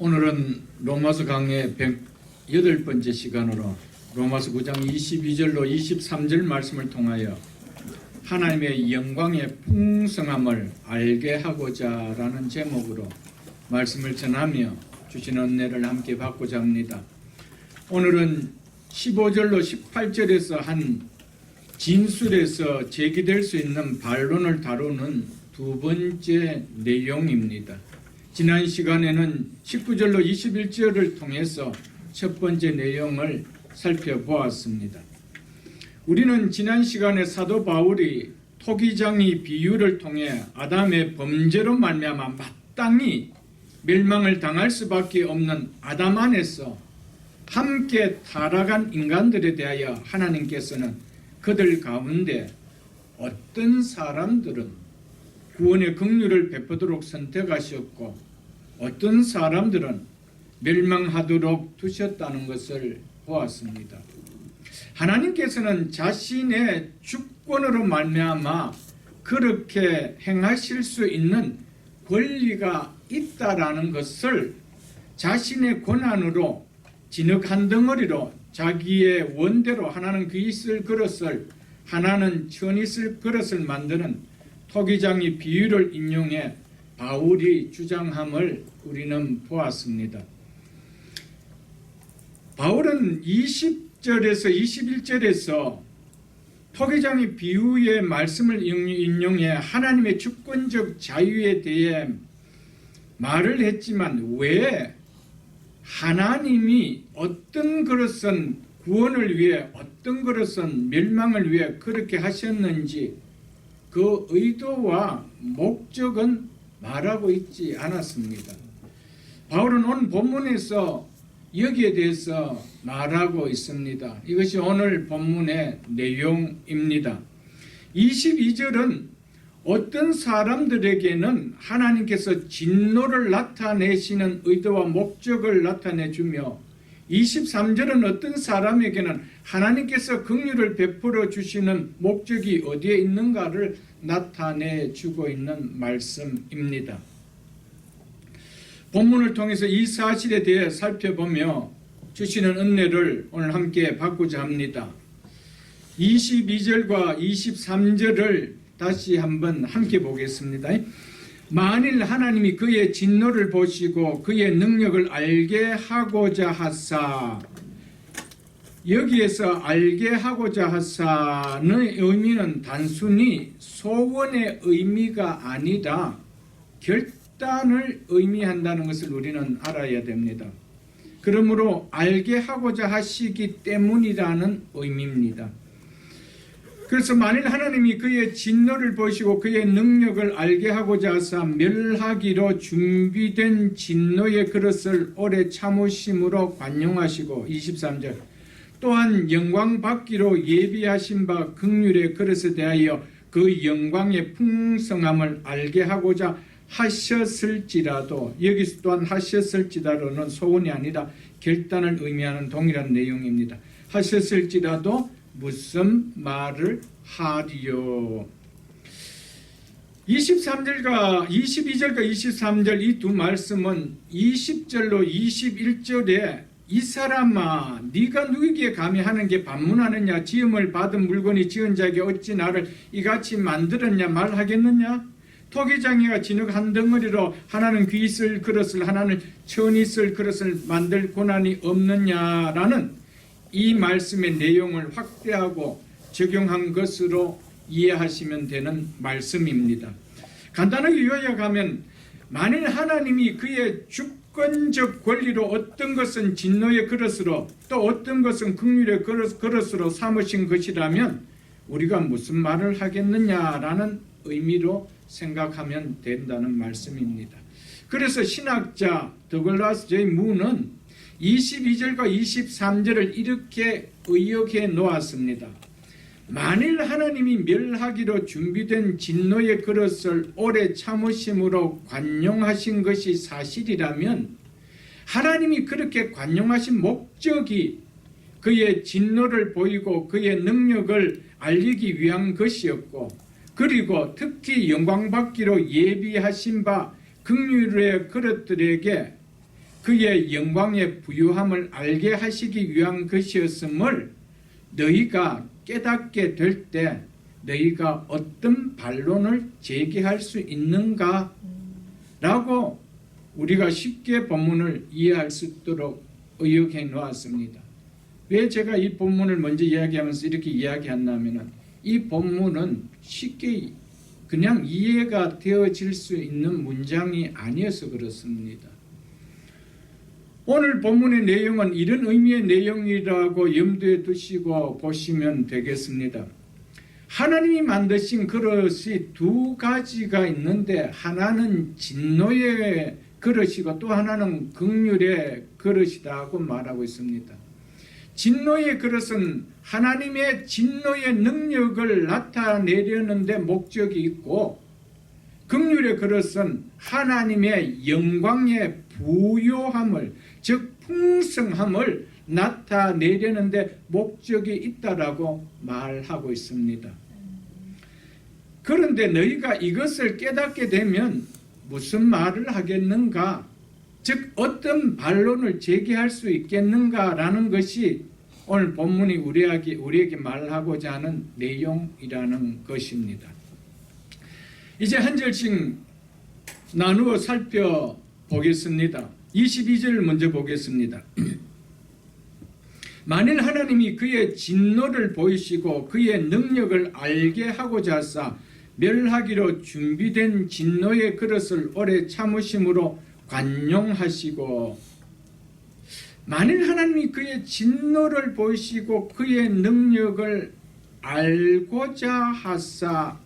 오늘은 로마서 강의 108번째 시간으로 로마서 9장 22절로 23절 말씀을 통하여 하나님의 영광의 풍성함을 알게 하고자 라는 제목으로 말씀을 전하며 주신 은혜를 함께 받고자 합니다. 오늘은 15절로 18절에서 한 진술에서 제기될 수 있는 반론을 다루는 두 번째 내용입니다. 지난 시간에는 19절로 21절을 통해서 첫 번째 내용을 살펴보았습니다. 우리는 지난 시간에 사도 바울이 토기장이 비유를 통해 아담의 범죄로 말미암아 마땅히 멸망을 당할 수밖에 없는 아담 안에서 함께 타락한 인간들에 대하여 하나님께서는 그들 가운데 어떤 사람들은 구원의 긍휼을 베푸도록 선택하셨고 어떤 사람들은 멸망하도록 두셨다는 것을 보았습니다. 하나님께서는 자신의 주권으로 말미암아 그렇게 행하실 수 있는 권리가 있다라는 것을 자신의 권한으로 진흙 한 덩어리로 자기의 원대로 하나는 그 있을 그릇을 하나는 천 있을 그릇을 만드는 토기장의 비유를 인용해 바울이 주장함을 우리는 보았습니다. 바울은 20절에서 21절에서 토기장의 비유의 말씀을 인용해 하나님의 주권적 자유에 대해 말을 했지만 왜 하나님이 어떤 것은 구원을 위해 어떤 것은 멸망을 위해 그렇게 하셨는지 그 의도와 목적은 말하고 있지 않았습니다. 바울은 오늘 본문에서 여기에 대해서 말하고 있습니다. 이것이 오늘 본문의 내용입니다. 22절은 어떤 사람들에게는 하나님께서 진노를 나타내시는 의도와 목적을 나타내주며 23절은 어떤 사람에게는 하나님께서 긍휼을 베풀어 주시는 목적이 어디에 있는가를 나타내주고 있는 말씀입니다. 본문을 통해서 이 사실에 대해 살펴보며 주시는 은혜를 오늘 함께 받고자 합니다. 22절과 23절을 다시 한번 함께 보겠습니다. 만일 하나님이 그의 진노를 보시고 그의 능력을 알게 하고자 하사, 여기에서 알게 하고자 하사의 의미는 단순히 소원의 의미가 아니라 결단을 의미한다는 것을 우리는 알아야 됩니다. 그러므로 알게 하고자 하시기 때문이라는 의미입니다. 그래서 만일 하나님이 그의 진노를 보시고 그의 능력을 알게 하고자 하사 멸하기로 준비된 진노의 그릇을 오래 참으심으로 관용하시고 23절 또한 영광 받기로 예비하신 바 긍휼의 그릇에 대하여 그 영광의 풍성함을 알게 하고자 하셨을지라도, 여기서 또한 하셨을지라도는 소원이 아니라 결단을 의미하는 동일한 내용입니다. 하셨을지라도 무슨 말을 하리요. 22절과 23절 이 두 말씀은 20절로 21절에 이 사람아 네가 누구에게 감히 하는 게 반문하느냐, 지음을 받은 물건이 지은 자에게 어찌 나를 이같이 만들었냐 말하겠느냐. 토기장이가 진흙 한 덩어리로 하나는 귀 있을 그릇을 하나는 천 있을 그릇을 만들 고난이 없느냐라는 이 말씀의 내용을 확대하고 적용한 것으로 이해하시면 되는 말씀입니다. 간단하게 요약하면 만일 하나님이 그의 주권적 권리로 어떤 것은 진노의 그릇으로 또 어떤 것은 긍휼의 그릇으로 삼으신 것이라면 우리가 무슨 말을 하겠느냐라는 의미로 생각하면 된다는 말씀입니다. 그래서 신학자 더글라스 J. 무는 22절과 23절을 이렇게 의역해 놓았습니다. 만일 하나님이 멸하기로 준비된 진노의 그릇을 오래 참으심으로 관용하신 것이 사실이라면 하나님이 그렇게 관용하신 목적이 그의 진노를 보이고 그의 능력을 알리기 위한 것이었고, 그리고 특히 영광받기로 예비하신 바 긍휼의 그릇들에게 그의 영광의 부유함을 알게 하시기 위한 것이었음을 너희가 깨닫게 될 때 너희가 어떤 반론을 제기할 수 있는가? 라고 우리가 쉽게 본문을 이해할 수 있도록 의역해 놓았습니다. 왜 제가 이 본문을 먼저 이야기하면서 이렇게 이야기했냐면 이 본문은 쉽게 그냥 이해가 되어질 수 있는 문장이 아니어서 그렇습니다. 오늘 본문의 내용은 이런 의미의 내용이라고 염두에 두시고 보시면 되겠습니다. 하나님이 만드신 그릇이 두 가지가 있는데 하나는 진노의 그릇이고 또 하나는 긍휼의 그릇이라고 말하고 있습니다. 진노의 그릇은 하나님의 진노의 능력을 나타내려는 데 목적이 있고 긍휼의 그릇은 하나님의 영광의 부요함을 즉 풍성함을 나타내려는 데 목적이 있다라고 말하고 있습니다. 그런데 너희가 이것을 깨닫게 되면 무슨 말을 하겠는가? 즉 어떤 반론을 제기할 수 있겠는가라는 것이 오늘 본문이 우리에게 말하고자 하는 내용이라는 것입니다. 이제 한 절씩 나누어 살펴보겠습니다. 22절을 먼저 보겠습니다. 만일 하나님이 그의 진노를 보이시고 그의 능력을 알게 하고자 하사 멸하기로 준비된 진노의 그릇을 오래 참으심으로 관용하시고, 만일 하나님이 그의 진노를 보이시고 그의 능력을 알고자 하사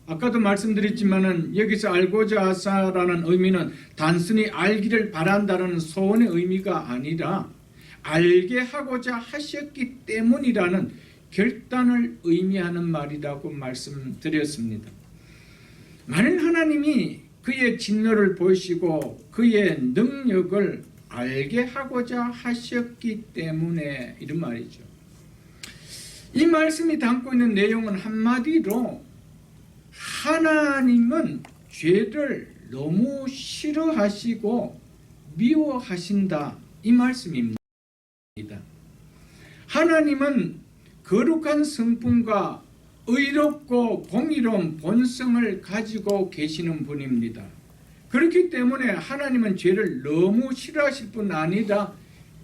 아까도 말씀드렸지만은 여기서 알고자 하사라는 의미는 단순히 알기를 바란다는 소원의 의미가 아니라 알게 하고자 하셨기 때문이라는 결단을 의미하는 말이라고 말씀드렸습니다. 만일 하나님이 그의 진노를 보시고 그의 능력을 알게 하고자 하셨기 때문에 이런 말이죠. 이 말씀이 담고 있는 내용은 한마디로 하나님은 죄를 너무 싫어하시고 미워하신다 이 말씀입니다. 하나님은 거룩한 성품과 의롭고 공의로운 본성을 가지고 계시는 분입니다. 그렇기 때문에 하나님은 죄를 너무 싫어하실 뿐 아니라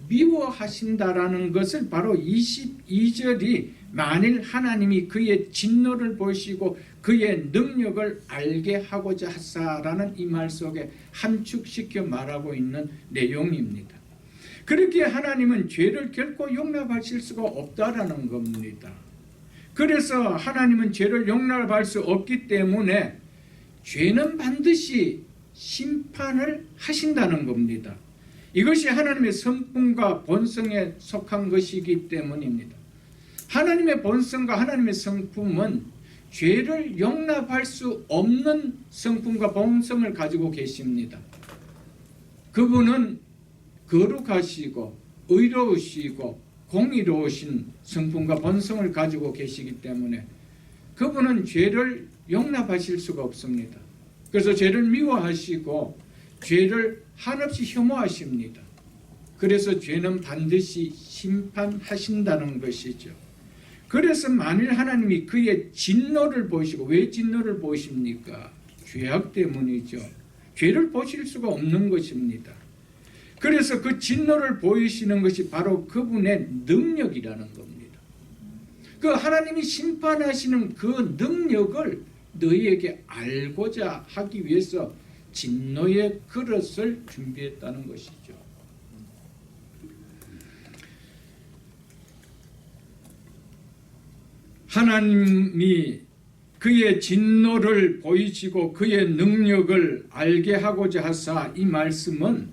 미워하신다라는 것을 바로 22절이 만일 하나님이 그의 진노를 보시고 그의 능력을 알게 하고자 하사라는 이 말 속에 함축시켜 말하고 있는 내용입니다. 그렇게 하나님은 죄를 결코 용납하실 수가 없다라는 겁니다. 그래서 하나님은 죄를 용납할 수 없기 때문에 죄는 반드시 심판을 하신다는 겁니다. 이것이 하나님의 성품과 본성에 속한 것이기 때문입니다. 하나님의 본성과 하나님의 성품은 죄를 용납할 수 없는 성품과 본성을 가지고 계십니다. 그분은 거룩하시고 의로우시고 공의로우신 성품과 본성을 가지고 계시기 때문에 그분은 죄를 용납하실 수가 없습니다. 그래서 죄를 미워하시고 죄를 한없이 혐오하십니다. 그래서 죄는 반드시 심판하신다는 것이죠. 그래서 만일 하나님이 그의 진노를 보시고, 왜 진노를 보십니까? 죄악 때문이죠. 죄를 보실 수가 없는 것입니다. 그래서 그 진노를 보이시는 것이 바로 그분의 능력이라는 겁니다. 그 하나님이 심판하시는 그 능력을 너희에게 알고자 하기 위해서 진노의 그릇을 준비했다는 것이죠. 하나님이 그의 진노를 보이시고 그의 능력을 알게 하고자 하사 이 말씀은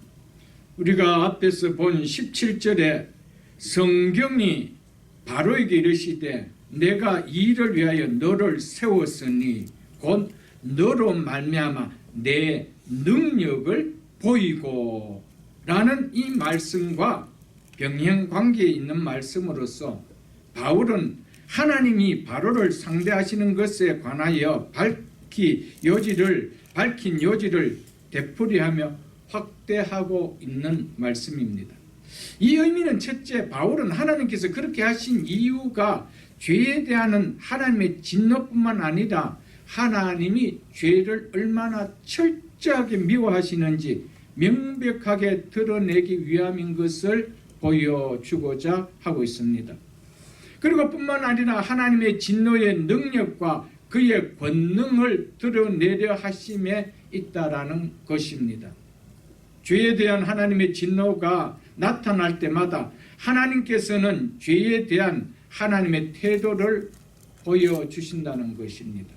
우리가 앞에서 본 17절에 성경이 바로에게 이르시되 내가 이 일을 위하여 너를 세웠으니 곧 너로 말미암아 내 능력을 보이고 라는 이 말씀과 병행관계에 있는 말씀으로서 바울은 하나님이 바로를 상대하시는 것에 관하여 밝힌 요지를 되풀이하며 확대하고 있는 말씀입니다. 이 의미는 첫째, 바울은 하나님께서 그렇게 하신 이유가 죄에 대한 하나님의 진노뿐만 아니라 하나님이 죄를 얼마나 철저하게 미워하시는지 명백하게 드러내기 위함인 것을 보여주고자 하고 있습니다. 그리고 뿐만 아니라 하나님의 진노의 능력과 그의 권능을 드러내려 하심에 있다라는 것입니다. 죄에 대한 하나님의 진노가 나타날 때마다 하나님께서는 죄에 대한 하나님의 태도를 보여주신다는 것입니다.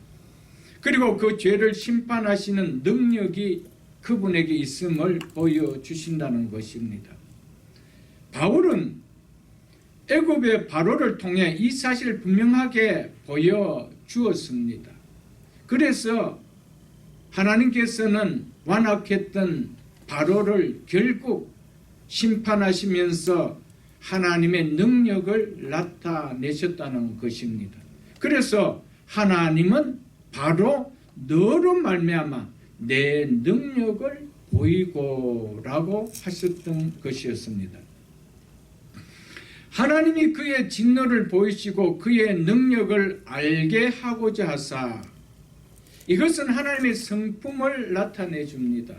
그리고 그 죄를 심판하시는 능력이 그분에게 있음을 보여주신다는 것입니다. 바울은 애굽의 바로를 통해 이 사실을 분명하게 보여주었습니다. 그래서 하나님께서는 완악했던 바로를 결국 심판하시면서 하나님의 능력을 나타내셨다는 것입니다. 그래서 하나님은 바로 너로 말미암아 내 능력을 보이고라고 하셨던 것이었습니다. 하나님이 그의 진노를 보이시고 그의 능력을 알게 하고자 하사 이것은 하나님의 성품을 나타내 줍니다.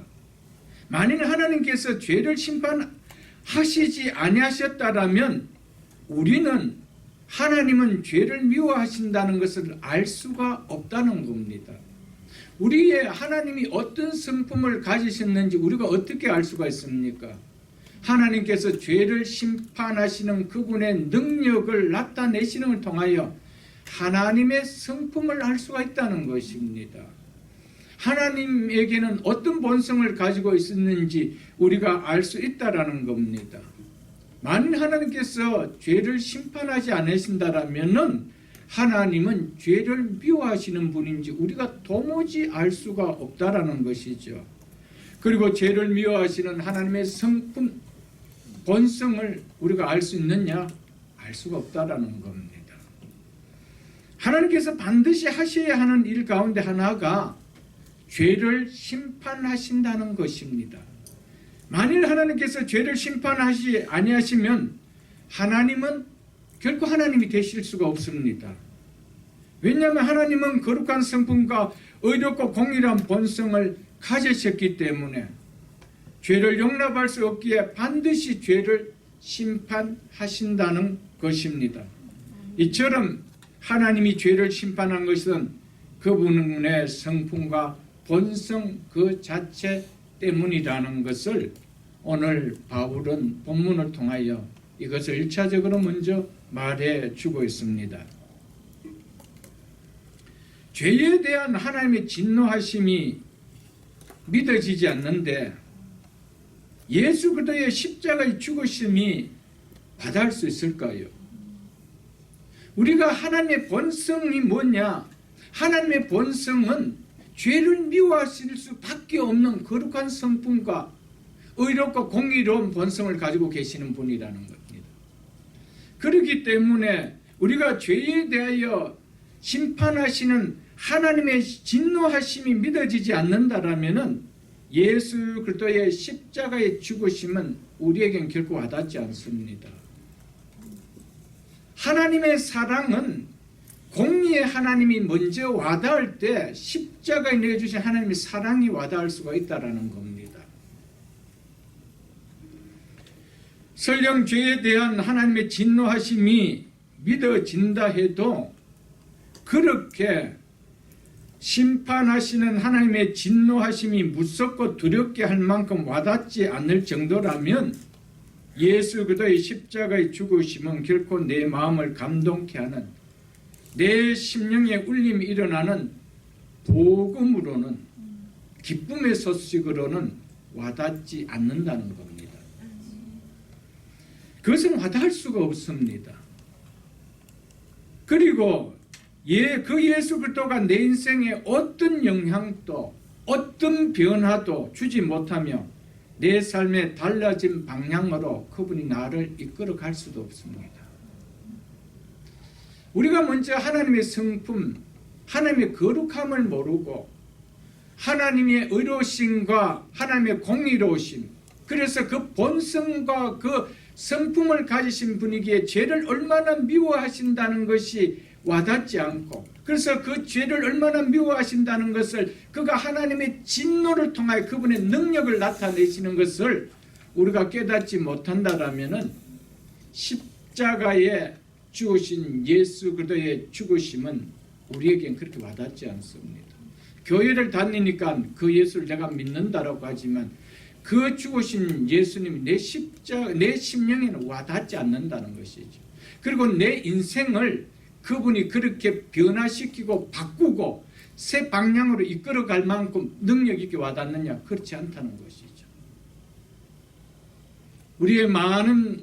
만일 하나님께서 죄를 심판하시지 아니하셨다라면 우리는 하나님은 죄를 미워하신다는 것을 알 수가 없다는 겁니다. 우리의 하나님이 어떤 성품을 가지셨는지 우리가 어떻게 알 수가 있습니까? 하나님께서 죄를 심판하시는 그분의 능력을 나타내시는 걸 통하여 하나님의 성품을 알 수가 있다는 것입니다. 하나님에게는 어떤 본성을 가지고 있었는지 우리가 알 수 있다라는 겁니다. 만일 하나님께서 죄를 심판하지 않으신다라면은 하나님은 죄를 미워하시는 분인지 우리가 도무지 알 수가 없다라는 것이죠. 그리고 죄를 미워하시는 하나님의 성품, 본성을 우리가 알 수 있느냐? 알 수가 없다라는 겁니다. 하나님께서 반드시 하셔야 하는 일 가운데 하나가 죄를 심판하신다는 것입니다. 만일 하나님께서 죄를 심판하시 아니하시면 하나님은 결코 하나님이 되실 수가 없습니다. 왜냐하면 하나님은 거룩한 성품과 의롭고 공의로운 본성을 가지셨기 때문에 죄를 용납할 수 없기에 반드시 죄를 심판하신다는 것입니다. 이처럼 하나님이 죄를 심판한 것은 그분의 성품과 본성 그 자체 때문이라는 것을 오늘 바울은 본문을 통하여 이것을 1차적으로 먼저 말해 주고 있습니다. 죄에 대한 하나님의 진노하심이 믿어지지 않는데 예수 그리스도의 십자가의 죽으심이 받아들 수 있을까요? 우리가 하나님의 본성이 뭐냐? 하나님의 본성은 죄를 미워하실 수밖에 없는 거룩한 성품과 의롭고 공의로운 본성을 가지고 계시는 분이라는 겁니다. 그렇기 때문에 우리가 죄에 대하여 심판하시는 하나님의 진노하심이 믿어지지 않는다라면은 예수 그리스도의 십자가의 죽으심은 우리에겐 결코 와닿지 않습니다. 하나님의 사랑은 공의의 하나님이 먼저 와닿을 때 십자가에 내주신 하나님의 사랑이 와닿을 수가 있다는 겁니다. 설령 죄에 대한 하나님의 진노하심이 믿어진다 해도 그렇게 심판하시는 하나님의 진노하심이 무섭고 두렵게 할 만큼 와닿지 않을 정도라면 예수 그리스도의 십자가의 죽으심은 결코 내 마음을 감동케 하는 내 심령에 울림이 일어나는 복음으로는 기쁨의 소식으로는 와닿지 않는다는 겁니다. 그것은 와닿을 수가 없습니다. 그리고 그 예수 그리스도가 내 인생에 어떤 영향도 어떤 변화도 주지 못하며 내 삶의 달라진 방향으로 그분이 나를 이끌어 갈 수도 없습니다. 우리가 먼저 하나님의 성품, 하나님의 거룩함을 모르고 하나님의 의로우심과 하나님의 공의로우심, 그래서 그 본성과 그 성품을 가지신 분이기에 죄를 얼마나 미워하신다는 것이 와닿지 않고, 그래서 그 죄를 얼마나 미워하신다는 것을 그가 하나님의 진노를 통하여 그분의 능력을 나타내시는 것을 우리가 깨닫지 못한다라면은 십자가에 죽으신 예수 그리스도의 죽으심은 우리에겐 그렇게 와닿지 않습니다. 교회를 다니니까 그 예수를 내가 믿는다라고 하지만 그 죽으신 예수님이 내 심령에는 와닿지 않는다는 것이죠. 그리고 내 인생을 그분이 그렇게 변화시키고 바꾸고 새 방향으로 이끌어갈 만큼 능력 있게 와닿느냐? 그렇지 않다는 것이죠. 우리의 많은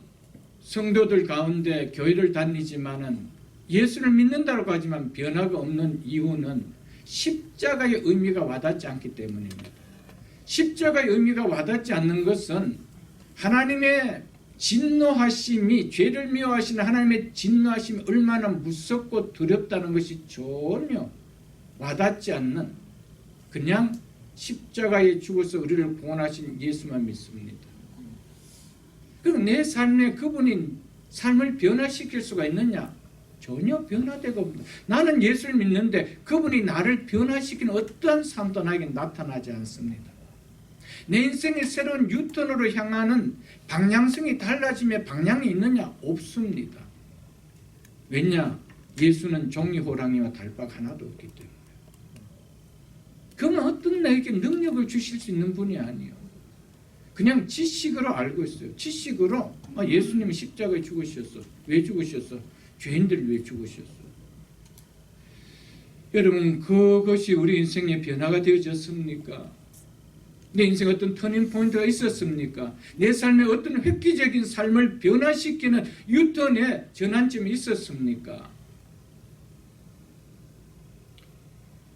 성도들 가운데 교회를 다니지만은 예수를 믿는다고 하지만 변화가 없는 이유는 십자가의 의미가 와닿지 않기 때문입니다. 십자가의 의미가 와닿지 않는 것은 하나님의 진노하심이, 죄를 미워하시는 하나님의 진노하심이 얼마나 무섭고 두렵다는 것이 전혀 와닿지 않는, 그냥 십자가에 죽어서 우리를 구원하신 예수만 믿습니다. 그럼 내 삶에 그분이 삶을 변화시킬 수가 있느냐? 전혀 변화되고 없다. 나는 예수를 믿는데 그분이 나를 변화시키는 어떠한 삶도 나에게 나타나지 않습니다. 내 인생의 새로운 유턴으로 향하는 방향성이 달라짐의 방향이 있느냐? 없습니다. 왜냐? 예수는 종이 호랑이와 달박 하나도 없기 때문에. 그는 어떤 나에게 능력을 주실 수 있는 분이 아니에요. 그냥 지식으로 알고 있어요. 지식으로 예수님이 십자가에 죽으셨어. 왜 죽으셨어? 죄인들 왜 죽으셨어? 여러분, 그것이 우리 인생의 변화가 되어졌습니까? 내 인생에 어떤 터닝 포인트가 있었습니까? 내 삶에 어떤 획기적인 삶을 변화시키는 유턴의 전환점이 있었습니까?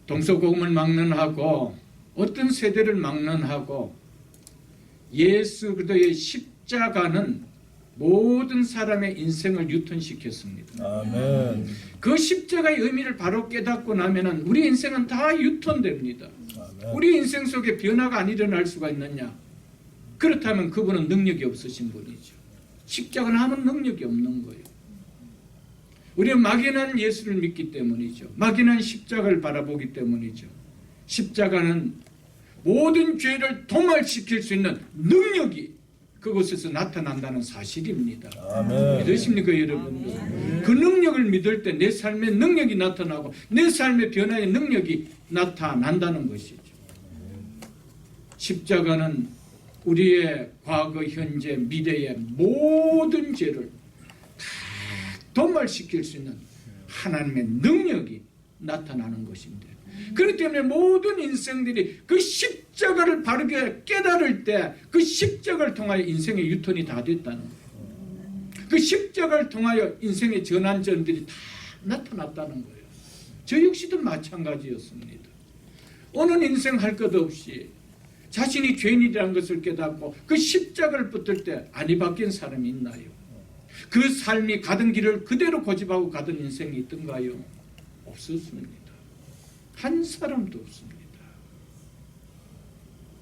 동서고금을 막론하고 어떤 세대를 막론하고 예수 그리스도의 십자가는 모든 사람의 인생을 유턴시켰습니다. 아멘. 그 십자가의 의미를 바로 깨닫고 나면은 우리 인생은 다 유턴됩니다. 아멘. 우리 인생 속에 변화가 안 일어날 수가 있느냐? 그렇다면 그분은 능력이 없으신 분이죠. 십자가는 하면 능력이 없는 거예요. 우리는 막연한 예수를 믿기 때문이죠. 막연한 십자가를 바라보기 때문이죠. 십자가는 모든 죄를 도말시킬 수 있는 능력이 그곳에서 나타난다는 사실입니다. 아멘. 믿으십니까, 여러분들? 그 능력을 믿을 때 내 삶의 능력이 나타나고 내 삶의 변화의 능력이 나타난다는 것이죠. 십자가는 우리의 과거, 현재, 미래의 모든 죄를 다 도말시킬 수 있는 하나님의 능력이 나타나는 것인데, 그렇기 때문에 모든 인생들이 그 십자가를 바르게 깨달을 때 그 십자가를 통하여 인생의 유턴이 다 됐다는 거예요. 그 십자가를 통하여 인생의 전환점들이 다 나타났다는 거예요. 저 역시도 마찬가지였습니다. 오는 인생 할 것 없이 자신이 죄인이라는 것을 깨닫고 그 십자가를 붙들 때 아니 바뀐 사람이 있나요? 그 삶이 가던 길을 그대로 고집하고 가던 인생이 있던가요? 없었습니다. 한 사람도 없습니다.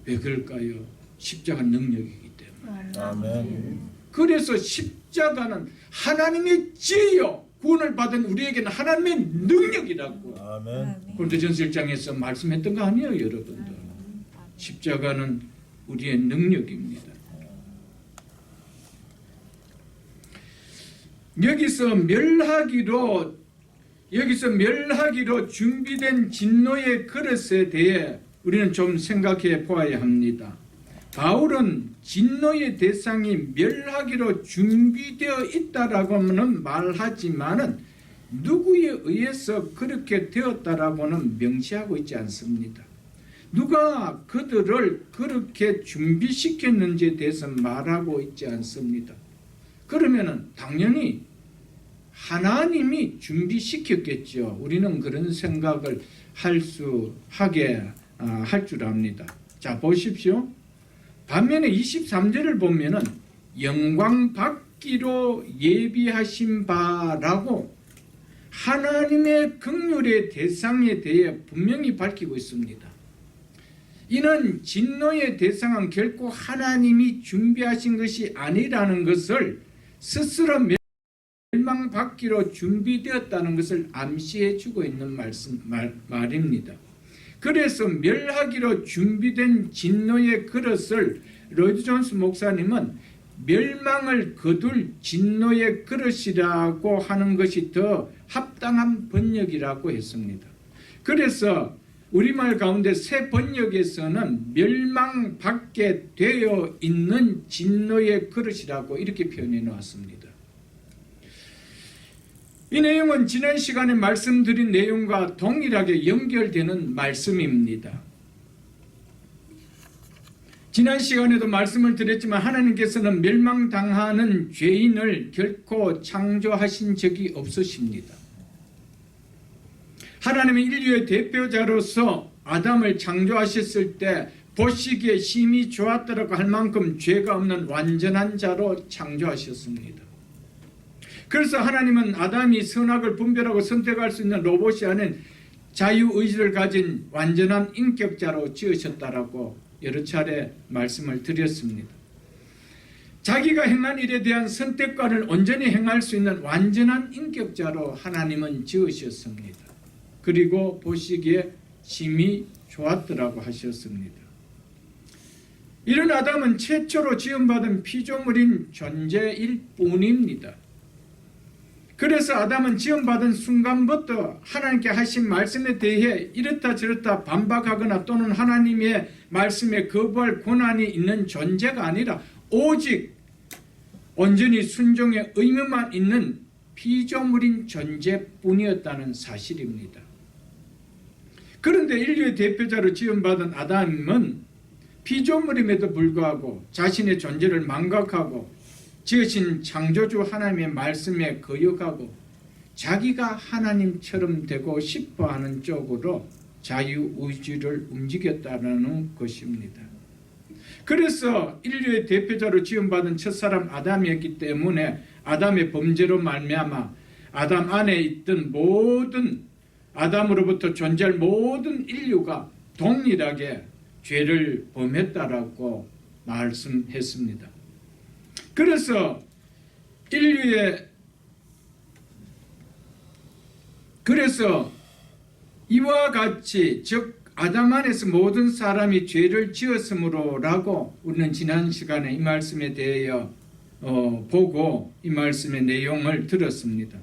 왜 그럴까요? 십자가 능력이기 때문에. 아멘. 그래서 십자가는 하나님의 지혜요, 구원을 받은 우리에게는 하나님의 능력이라고 아멘. 고린도전서 1장에서 말씀했던 거 아니에요, 여러분들? 십자가는 우리의 능력입니다. 여기서 멸하기로 준비된 진노의 그릇에 대해 우리는 좀 생각해 보아야 합니다. 바울은 진노의 대상이 멸하기로 준비되어 있다라고는 말하지만은 누구에 의해서 그렇게 되었다라고는 명시하고 있지 않습니다. 누가 그들을 그렇게 준비시켰는지에 대해서 말하고 있지 않습니다. 그러면은 당연히 하나님이 준비시켰겠죠. 우리는 그런 생각을 할 줄 압니다. 자, 보십시오. 반면에 23절을 보면은 영광 받기로 예비하신 바라고 하나님의 긍휼의 대상에 대해 분명히 밝히고 있습니다. 이는 진노의 대상은 결코 하나님이 준비하신 것이 아니라는 것을 스스로 멸망받기로 준비되었다는 것을 암시해 주고 있는 말입니다. 그래서 멸하기로 준비된 진노의 그릇을 로이드 존스 목사님은 멸망을 거둘 진노의 그릇이라고 하는 것이 더 합당한 번역이라고 했습니다. 그래서 우리말 가운데 새 번역에서는 멸망받게 되어 있는 진노의 그릇이라고 이렇게 표현해 놓았습니다. 이 내용은 지난 시간에 말씀드린 내용과 동일하게 연결되는 말씀입니다. 지난 시간에도 말씀을 드렸지만 하나님께서는 멸망당하는 죄인을 결코 창조하신 적이 없으십니다. 하나님은 인류의 대표자로서 아담을 창조하셨을 때 보시기에 심히 좋았다라고 할 만큼 죄가 없는 완전한 자로 창조하셨습니다. 그래서 하나님은 아담이 선악을 분별하고 선택할 수 있는 로봇이 아닌 자유의지를 가진 완전한 인격자로 지으셨다라고 여러 차례 말씀을 드렸습니다. 자기가 행한 일에 대한 선택권을 온전히 행할 수 있는 완전한 인격자로 하나님은 지으셨습니다. 그리고 보시기에 심히 좋았더라고 하셨습니다. 이런 아담은 최초로 지음받은 피조물인 존재일 뿐입니다. 그래서 아담은 지음받은 순간부터 하나님께 하신 말씀에 대해 이렇다 저렇다 반박하거나 또는 하나님의 말씀에 거부할 권한이 있는 존재가 아니라 오직 온전히 순종의 의무만 있는 피조물인 존재뿐이었다는 사실입니다. 그런데 인류의 대표자로 지음받은 아담은 피조물임에도 불구하고 자신의 존재를 망각하고 지으신 창조주 하나님의 말씀에 거역하고 자기가 하나님처럼 되고 싶어하는 쪽으로 자유의지를 움직였다는 것입니다. 그래서 인류의 대표자로 지음받은 첫사람 아담이었기 때문에 아담의 범죄로 말미암아 아담 안에 있던 모든 아담으로부터 존재할 모든 인류가 동일하게 죄를 범했다라고 말씀했습니다. 그래서 이와 같이 즉 아담 안에서 모든 사람이 죄를 지었으므로라고 우리는 지난 시간에 이 말씀에 대하여 보고 이 말씀의 내용을 들었습니다.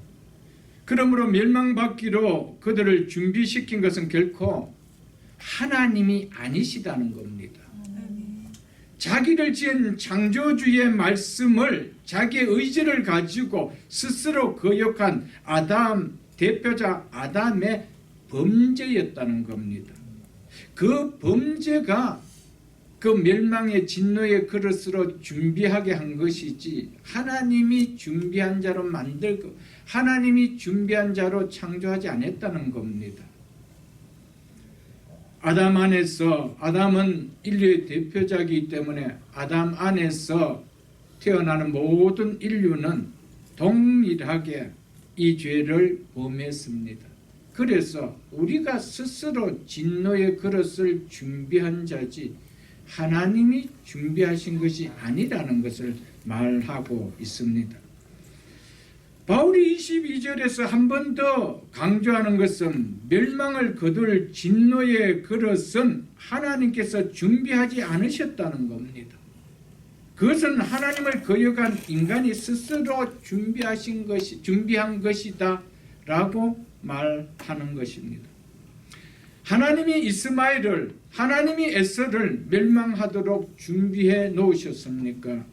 그러므로 멸망받기로 그들을 준비시킨 것은 결코 하나님이 아니시다는 겁니다. 자기를 지은 창조주의 말씀을 자기의 의지를 가지고 스스로 거역한 아담, 대표자 아담의 범죄였다는 겁니다. 그 범죄가 그 멸망의 진노의 그릇으로 준비하게 한 것이지 하나님이 준비한 자로 만들고 하나님이 준비한 자로 창조하지 않았다는 겁니다. 아담 안에서 아담은 인류의 대표자이기 때문에 아담 안에서 태어나는 모든 인류는 동일하게 이 죄를 범했습니다. 그래서 우리가 스스로 진노의 그릇을 준비한 자지 하나님이 준비하신 것이 아니라는 것을 말하고 있습니다. 바울이 22절에서 한 번 더 강조하는 것은 멸망을 거둘 진노의 그릇은 하나님께서 준비하지 않으셨다는 겁니다. 그것은 하나님을 거역한 인간이 스스로 준비한 것이다 라고 말하는 것입니다. 하나님이 이스마엘을 하나님이 에서를 멸망하도록 준비해 놓으셨습니까?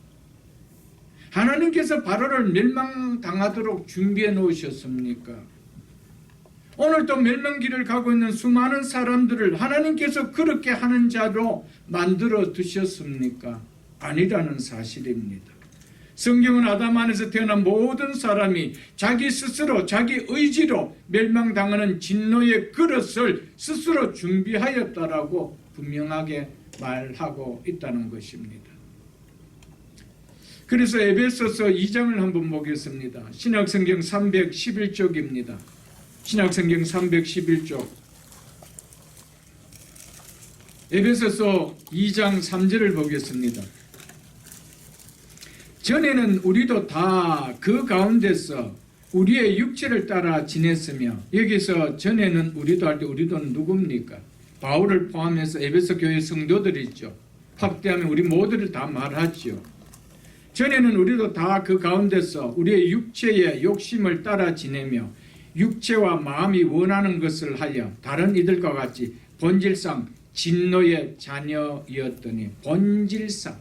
하나님께서 바로를 멸망당하도록 준비해 놓으셨습니까? 오늘도 멸망길을 가고 있는 수많은 사람들을 하나님께서 그렇게 하는 자로 만들어 두셨습니까? 아니라는 사실입니다. 성경은 아담 안에서 태어난 모든 사람이 자기 스스로 자기 의지로 멸망당하는 진노의 그릇을 스스로 준비하였다라고 분명하게 말하고 있다는 것입니다. 그래서 에베소서 2장을 한번 보겠습니다. 신약성경 311쪽입니다. 신약성경 311쪽 에베소서 2장 3절을 보겠습니다. 전에는 우리도 다 그 가운데서 우리의 육체를 따라 지냈으며, 여기서 전에는 우리도 할 때 우리도 누굽니까? 바울을 포함해서 에베소 교회 성도들이죠. 확대하면 우리 모두를 다 말하죠. 전에는 우리도 다 그 가운데서 우리의 육체의 욕심을 따라 지내며 육체와 마음이 원하는 것을 하여 다른 이들과 같이 본질상 진노의 자녀였더니, 본질상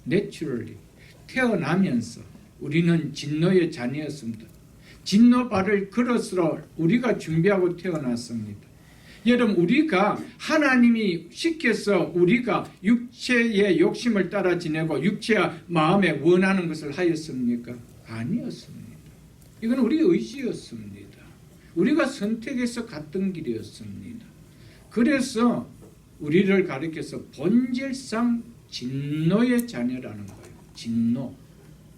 내추럴리 태어나면서 우리는 진노의 자녀였습니다. 진노 발을 그릇으로 우리가 준비하고 태어났습니다. 여러분, 우리가 하나님이 시켜서 우리가 육체의 욕심을 따라 지내고 육체와 마음에 원하는 것을 하였습니까? 아니었습니다. 이건 우리 의지였습니다. 우리가 선택해서 갔던 길이었습니다. 그래서 우리를 가리켜서 본질상 진노의 자녀라는 거예요.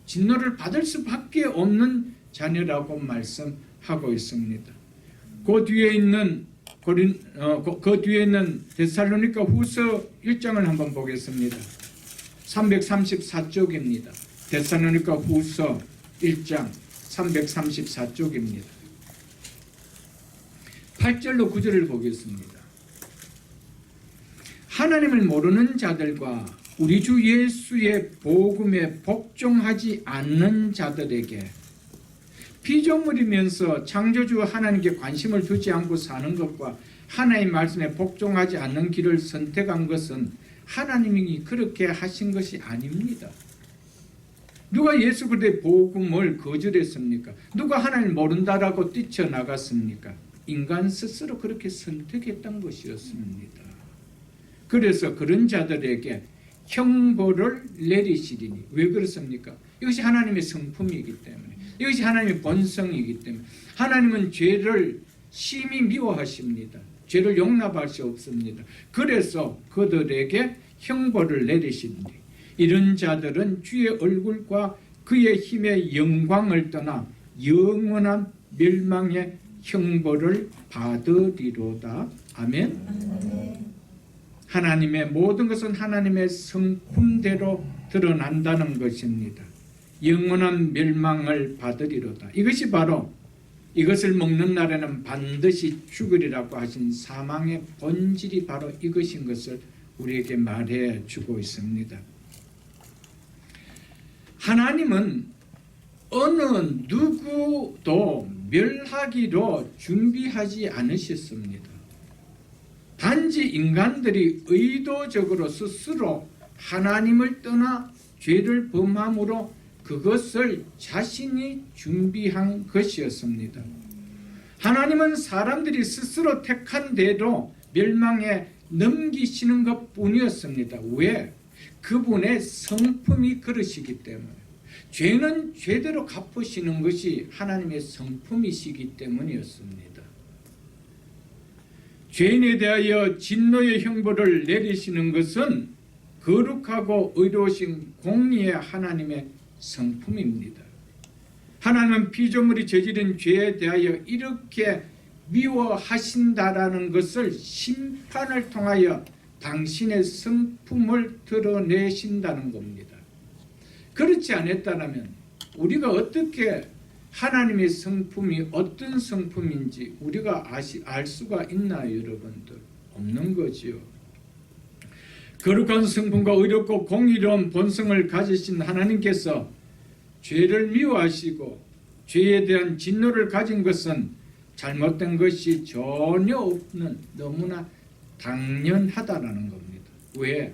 진노를 받을 수밖에 없는 자녀라고 말씀하고 있습니다. 그 뒤에 있는 데살로니가 후서 1장을 한번 보겠습니다. 334쪽입니다. 데살로니가 후서 1장 334쪽입니다. 8절로 9절을 보겠습니다. 하나님을 모르는 자들과 우리 주 예수의 복음에 복종하지 않는 자들에게 피조물이면서 창조주 하나님께 관심을 두지 않고 사는 것과 하나님의 말씀에 복종하지 않는 길을 선택한 것은 하나님이 그렇게 하신 것이 아닙니다. 누가 예수 그리스도의 복음을 거절했습니까? 누가 하나님을 모른다라고 뛰쳐나갔습니까? 인간 스스로 그렇게 선택했던 것이었습니다. 그래서 그런 자들에게 형벌을 내리시리니, 왜 그렇습니까? 이것이 하나님의 성품이기 때문에, 이것이 하나님의 본성이기 때문에. 하나님은 죄를 심히 미워하십니다. 죄를 용납할 수 없습니다. 그래서 그들에게 형벌을 내리시니, 이런 자들은 주의 얼굴과 그의 힘의 영광을 떠나 영원한 멸망의 형벌을 받으리로다. 아멘. 하나님의 모든 것은 하나님의 성품대로 드러난다는 것입니다. 영원한 멸망을 받으리로다. 이것이 바로 이것을 먹는 날에는 반드시 죽으리라고 하신 사망의 본질이 바로 이것인 것을 우리에게 말해 주고 있습니다. 하나님은 어느 누구도 멸하기로 준비하지 않으셨습니다. 단지 인간들이 의도적으로 스스로 하나님을 떠나 죄를 범함으로 그것을 자신이 준비한 것이었습니다. 하나님은 사람들이 스스로 택한 대로 멸망에 넘기시는 것뿐이었습니다. 왜? 그분의 성품이 그러시기 때문에. 죄는 죄대로 갚으시는 것이 하나님의 성품이시기 때문이었습니다. 죄인에 대하여 진노의 형벌을 내리시는 것은 거룩하고 의로우신 공의의 하나님의 성품입니다. 하나님은 피조물이 저지른 죄에 대하여 이렇게 미워하신다라는 것을 심판을 통하여 당신의 성품을 드러내신다는 겁니다. 그렇지 않았다면 우리가 어떻게 하나님의 성품이 어떤 성품인지 우리가 알 수가 있나요, 여러분들? 없는 거지요. 거룩한 성품과 의롭고 공의로운 본성을 가지신 하나님께서 죄를 미워하시고 죄에 대한 진노를 가진 것은 잘못된 것이 전혀 없는, 너무나 당연하다라는 겁니다. 왜?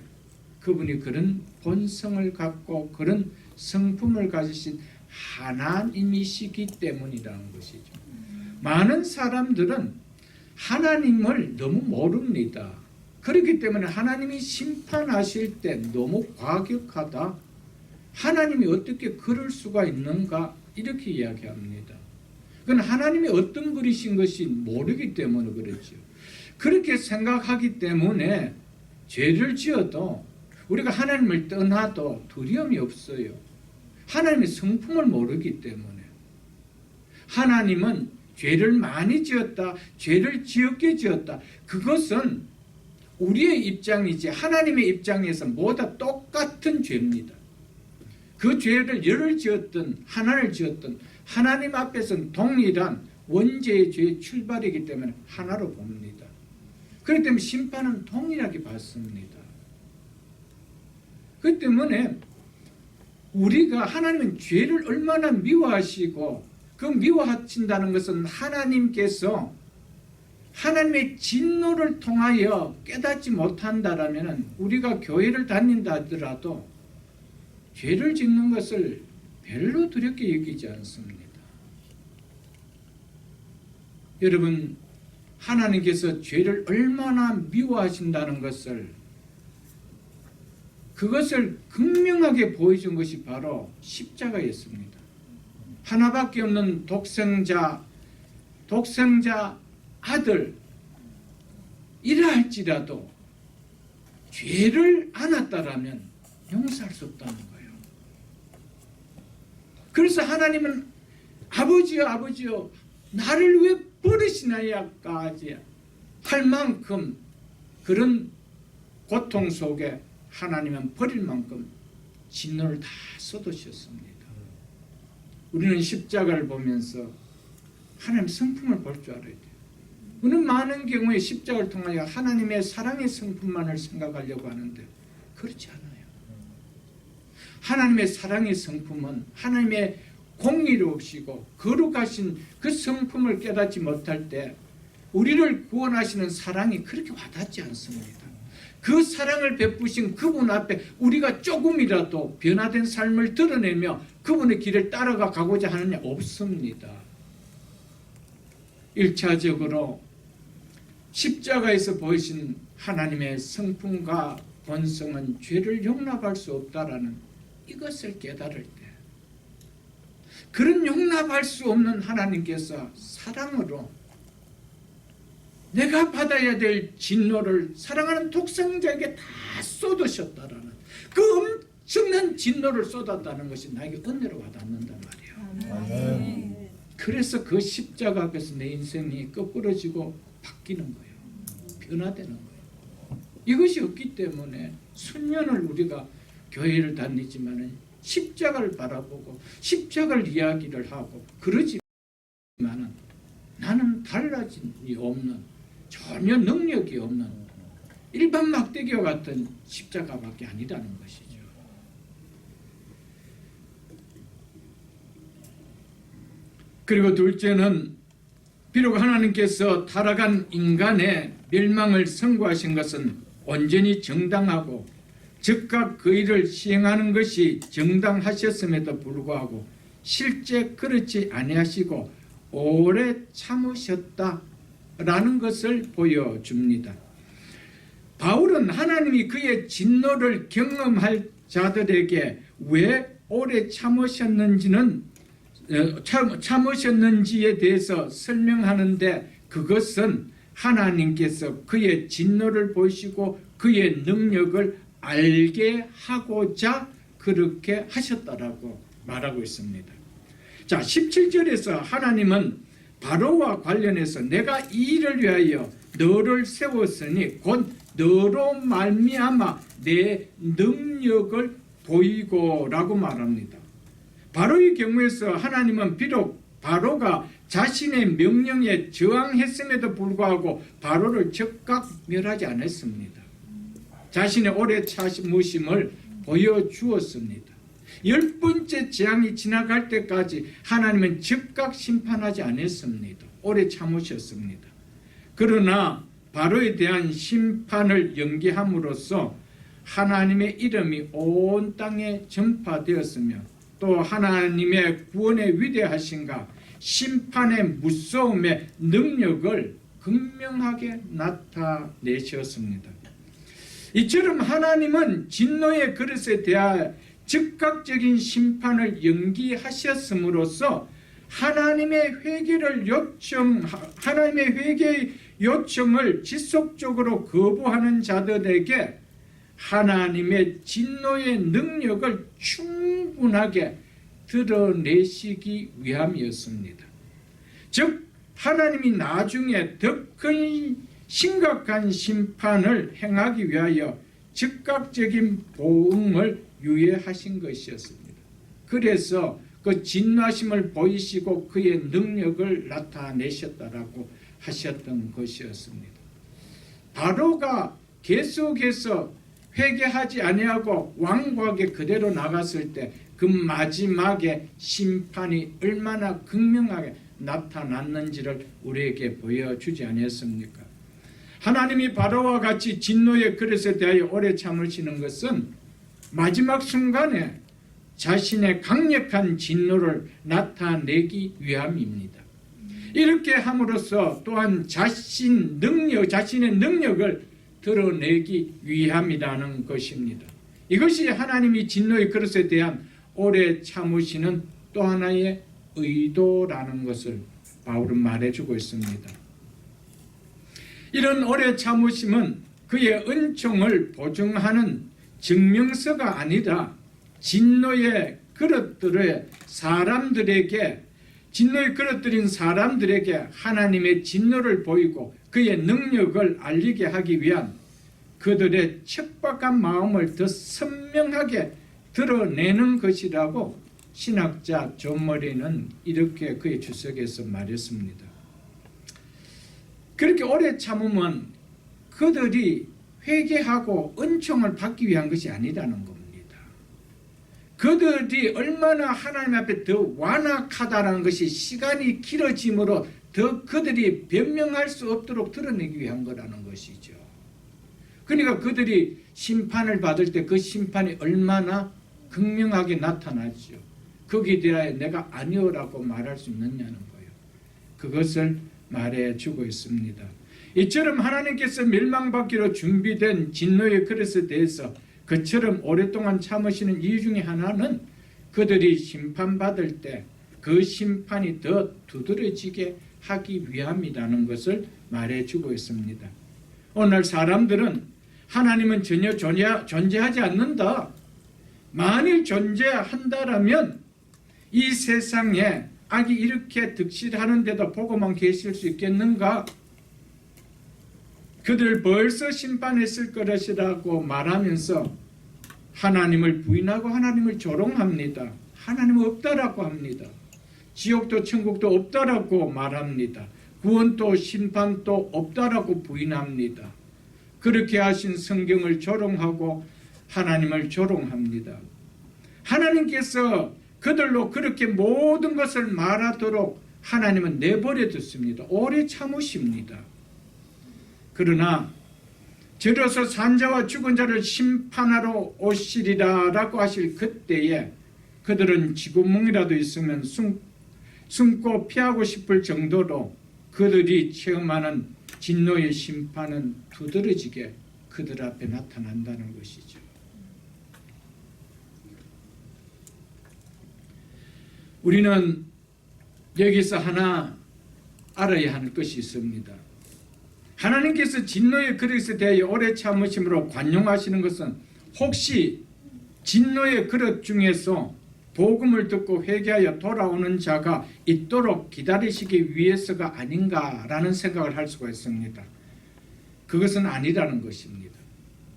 그분이 그런 본성을 갖고 그런 성품을 가지신 하나님이시기 때문이라는 것이죠. 많은 사람들은 하나님을 너무 모릅니다. 그렇기 때문에 하나님이 심판하실 때 너무 과격하다, 하나님이 어떻게 그럴 수가 있는가, 이렇게 이야기합니다. 그건 하나님이 어떤 분이신 것이 모르기 때문에 그렇죠. 그렇게 생각하기 때문에 죄를 지어도 우리가 하나님을 떠나도 두려움이 없어요. 하나님의 성품을 모르기 때문에. 하나님은 죄를 많이 지었다, 죄를 지었게 지었다, 그것은 우리의 입장이지 하나님의 입장에서 모두 똑같은 죄입니다. 그 죄를 열을 지었든 하나를 지었든 하나님 앞에서는 동일한 원죄의 죄의 출발이기 때문에 하나로 봅니다. 그렇기 때문에 심판은 동일하게 받습니다. 그렇기 때문에 우리가 하나님은 죄를 얼마나 미워하시고 그 미워하신다는 것은 하나님께서 하나님의 진노를 통하여 깨닫지 못한다라면 우리가 교회를 다닌다 하더라도 죄를 짓는 것을 별로 두렵게 여기지 않습니다. 여러분, 하나님께서 죄를 얼마나 미워하신다는 것을 그것을 극명하게 보여준 것이 바로 십자가였습니다. 하나밖에 없는 독생자 아들 이라 할지라도 죄를 안았다라면 용서할 수 없다는 거예요. 그래서 하나님은 아버지여 나를 왜 버리시나야까지 할 만큼 그런 고통 속에 하나님은 버릴 만큼 진노를 다 쏟으셨습니다. 우리는 십자가를 보면서 하나님 성품을 볼 줄 알아야 돼요. 우리는 많은 경우에 십자가를 통하여 하나님의 사랑의 성품만을 생각하려고 하는데 그렇지 않아요. 하나님의 사랑의 성품은 하나님의 공의로우시고 거룩하신 그 성품을 깨닫지 못할 때 우리를 구원하시는 사랑이 그렇게 와닿지 않습니다. 그 사랑을 베푸신 그분 앞에 우리가 조금이라도 변화된 삶을 드러내며 그분의 길을 따라가 가고자 하느냐 없습니다. 1차적으로 십자가에서 보이신 하나님의 성품과 본성은 죄를 용납할 수 없다라는 이것을 깨달을 때 그런 용납할 수 없는 하나님께서 사랑으로 내가 받아야 될 진노를 사랑하는 독생자에게 다 쏟으셨다라는 그 엄청난 진노를 쏟았다는 것이 나에게 은혜로 와닿는단 말이에요. 그래서 그 십자가 앞에서 내 인생이 거꾸러지고 바뀌는 거예요. 변화되는 거예요. 이것이 없기 때문에 수년을 우리가 교회를 다니지만은 십자가를 바라보고 십자가를 이야기를 하고 그러지만은 나는 달라짐이 없는 전혀 능력이 없는 일반 막대기와 같은 십자가밖에 아니라는 것이죠. 그리고 둘째는 비록 하나님께서 타락한 인간의 멸망을 선고하신 것은 온전히 정당하고 즉각 그 일을 시행하는 것이 정당하셨음에도 불구하고 실제 그렇지 아니하시고 오래 참으셨다라는 것을 보여줍니다. 바울은 하나님이 그의 진노를 경험할 자들에게 왜 오래 참으셨는지에 대해서 설명하는데 그것은 하나님께서 그의 진노를 보시고 그의 능력을 알게 하고자 그렇게 하셨다라고 말하고 있습니다. 자, 17절에서 하나님은 바로와 관련해서 내가 이 일을 위하여 너를 세웠으니 곧 너로 말미암아 내 능력을 보이고라고 말합니다. 바로의 경우에서 하나님은 비록 바로가 자신의 명령에 저항했음에도 불구하고 바로를 즉각 멸하지 않았습니다. 자신의 오래 참으심을 보여주었습니다. 10번째 재앙이 지나갈 때까지 하나님은 즉각 심판하지 않았습니다. 오래 참으셨습니다. 그러나 바로에 대한 심판을 연기함으로써 하나님의 이름이 온 땅에 전파되었으며 또 하나님의 구원의 위대하신가 심판의 무서움의 능력을 극명하게 나타내셨습니다. 이처럼 하나님은 진노의 그릇에 대하여 즉각적인 심판을 연기하셨음으로써 하나님의 회개의 요청을 지속적으로 거부하는 자들에게 하나님의 진노의 능력을 충분하게 드러내시기 위함이었습니다. 즉 하나님이 나중에 더 큰 심각한 심판을 행하기 위하여 즉각적인 보응을 유예하신 것이었습니다. 그래서 그 진노하심을 보이시고 그의 능력을 나타내셨다라고 하셨던 것이었습니다. 바로가 계속해서 회개하지 아니하고 완고하게 그대로 나갔을 때 그 마지막에 심판이 얼마나 극명하게 나타났는지를 우리에게 보여주지 않았습니까? 하나님이 바로와 같이 진노의 그릇에 대하여 오래 참으시는 것은 마지막 순간에 자신의 강력한 진노를 나타내기 위함입니다. 이렇게 함으로써 또한 자신의 능력을 드러내기 위함이라는 것입니다. 이것이 하나님이 진노의 그릇에 대한 오래 참으시는 또 하나의 의도라는 것을 바울은 말해주고 있습니다. 이런 오래 참으심은 그의 은총을 보증하는 증명서가 아니라 진노의 그릇들인 사람들에게 하나님의 진노를 보이고 그의 능력을 알리게 하기 위한 그들의 척박한 마음을 더 선명하게 드러내는 것이라고 신학자 존 머리는 이렇게 그의 주석에서 말했습니다. 그렇게 오래 참으면 그들이 회개하고 은총을 받기 위한 것이 아니라는 겁니다. 그들이 얼마나 하나님 앞에 더 완악하다는 것이 시간이 길어짐으로 더 그들이 변명할 수 없도록 드러내기 위한 거라는 것이죠. 그러니까 그들이 심판을 받을 때 그 심판이 얼마나 극명하게 나타나죠. 거기에 대하여 내가 아니오라고 말할 수 있느냐는 거예요. 그것을 말해주고 있습니다. 이처럼 하나님께서 멸망받기로 준비된 진노의 그릇에 대해서 그처럼 오랫동안 참으시는 이유 중에 하나는 그들이 심판받을 때 그 심판이 더 두드러지게 하기 위함이라는 것을 말해주고 있습니다. 오늘 사람들은 하나님은 전혀 존재하지 않는다. 만일 존재한다라면 이 세상에 악이 이렇게 득실하는데도 보고만 계실 수 있겠는가? 그들 벌써 심판했을 것이라고 말하면서 하나님을 부인하고 하나님을 조롱합니다. 하나님은 없다라고 합니다. 지옥도 천국도 없다라고 말합니다. 구원도 심판도 없다라고 부인합니다. 그렇게 하신 성경을 조롱하고 하나님을 조롱합니다. 하나님께서 그들로 그렇게 모든 것을 말하도록 하나님은 내버려 뒀습니다. 오래 참으십니다. 그러나 저로서 산자와 죽은 자를 심판하러 오시리라라고 하실 그때에 그들은 쥐구멍이라도 있으면 숨고 피하고 싶을 정도로 그들이 체험하는 진노의 심판은 두드러지게 그들 앞에 나타난다는 것이죠. 우리는 여기서 하나 알아야 할 것이 있습니다. 하나님께서 진노의 그릇에 대하여 오래 참으심으로 관용하시는 것은 혹시 진노의 그릇 중에서 복음을 듣고 회개하여 돌아오는 자가 있도록 기다리시기 위해서가 아닌가라는 생각을 할 수가 있습니다. 그것은 아니라는 것입니다.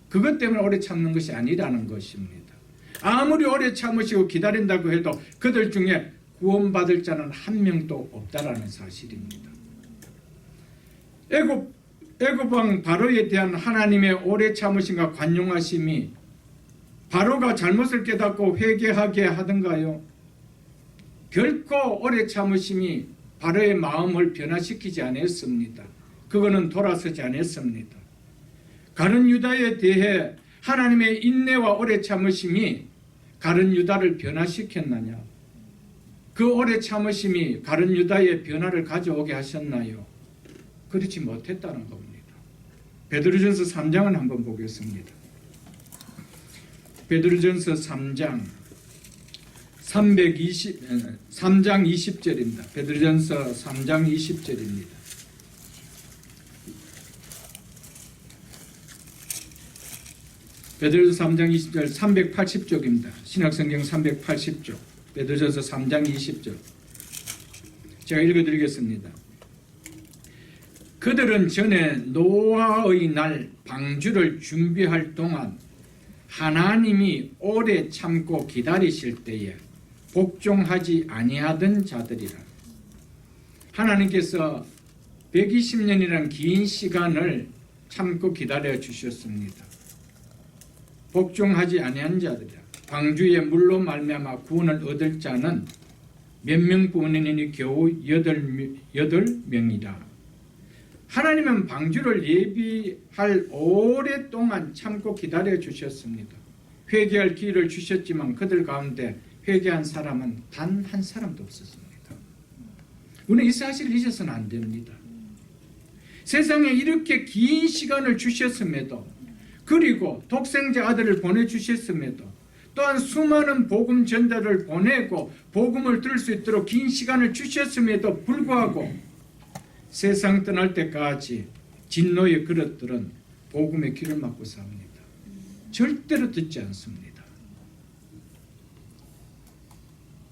그것 때문에 오래 참는 것이 아니라는 것입니다. 아무리 오래 참으시고 기다린다고 해도 그들 중에 구원받을 자는 한 명도 없다라는 사실입니다. 애굽왕 바로에 대한 하나님의 오래 참으심과 관용하심이 바로가 잘못을 깨닫고 회개하게 하던가요? 결코 오래 참으심이 바로의 마음을 변화시키지 않았습니다. 그거는 돌아서지 않았습니다. 가룟 유다에 대해 하나님의 인내와 오래 참으심이 가룟 유다를 변화시켰느냐? 그 오래 참으심이 가룟 유다의 변화를 가져오게 하셨나요? 그렇지 못했다는 겁니다. 베드로전서 3장을 한번 보겠습니다. 베드로전서 3장 20절입니다. 베드로전서 3장 20절입니다. 베드로전서 3장 20절 380쪽입니다. 신약성경 380쪽 베드로전서 3장 20절 제가 읽어드리겠습니다. 그들은 전에 노아의 날 방주를 준비할 동안 하나님이 오래 참고 기다리실 때에 복종하지 아니하던 자들이라. 하나님께서 120년이라는 긴 시간을 참고 기다려 주셨습니다. 복종하지 아니한 자들이라. 방주의 물로 말미암아 구원을 얻을 자는 몇 명뿐이니 겨우 8명이라. 하나님은 방주를 예비할 오랫동안 참고 기다려 주셨습니다. 회개할 기회를 주셨지만 그들 가운데 회개한 사람은 단 한 사람도 없었습니다. 우리는 이 사실을 잊어서는 안 됩니다. 세상에 이렇게 긴 시간을 주셨음에도, 그리고 독생자 아들을 보내주셨음에도, 또한 수많은 복음 전달을 보내고 복음을 들을 수 있도록 긴 시간을 주셨음에도 불구하고 세상 떠날 때까지 진노의 그릇들은 복음의 귀를 막고 삽니다. 절대로 듣지 않습니다.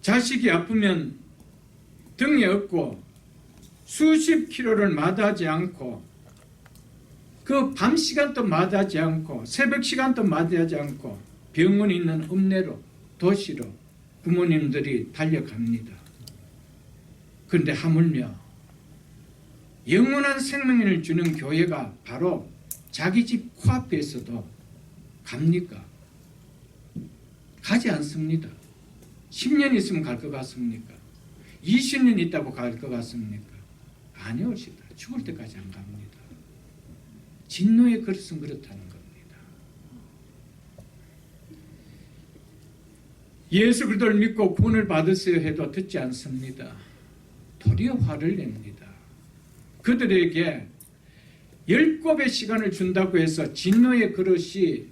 자식이 아프면 등에 업고 수십 킬로를 마다하지 않고, 그 밤 시간도 마다하지 않고 새벽 시간도 마다하지 않고 병원이 있는 읍내로, 도시로 부모님들이 달려갑니다. 그런데 하물며 영원한 생명을 주는 교회가 바로 자기 집 코앞에서도 갑니까? 가지 않습니다. 10년 있으면 갈 것 같습니까? 20년 있다고 갈 것 같습니까? 아니오시다. 죽을 때까지 안 갑니다. 진노의 그릇은 그렇다는 겁니다. 예수 그리스도를 믿고 구원을 받으세요 해도 듣지 않습니다. 도리어 화를 냅니다. 그들에게 10곱의 시간을 준다고 해서 진노의 그릇이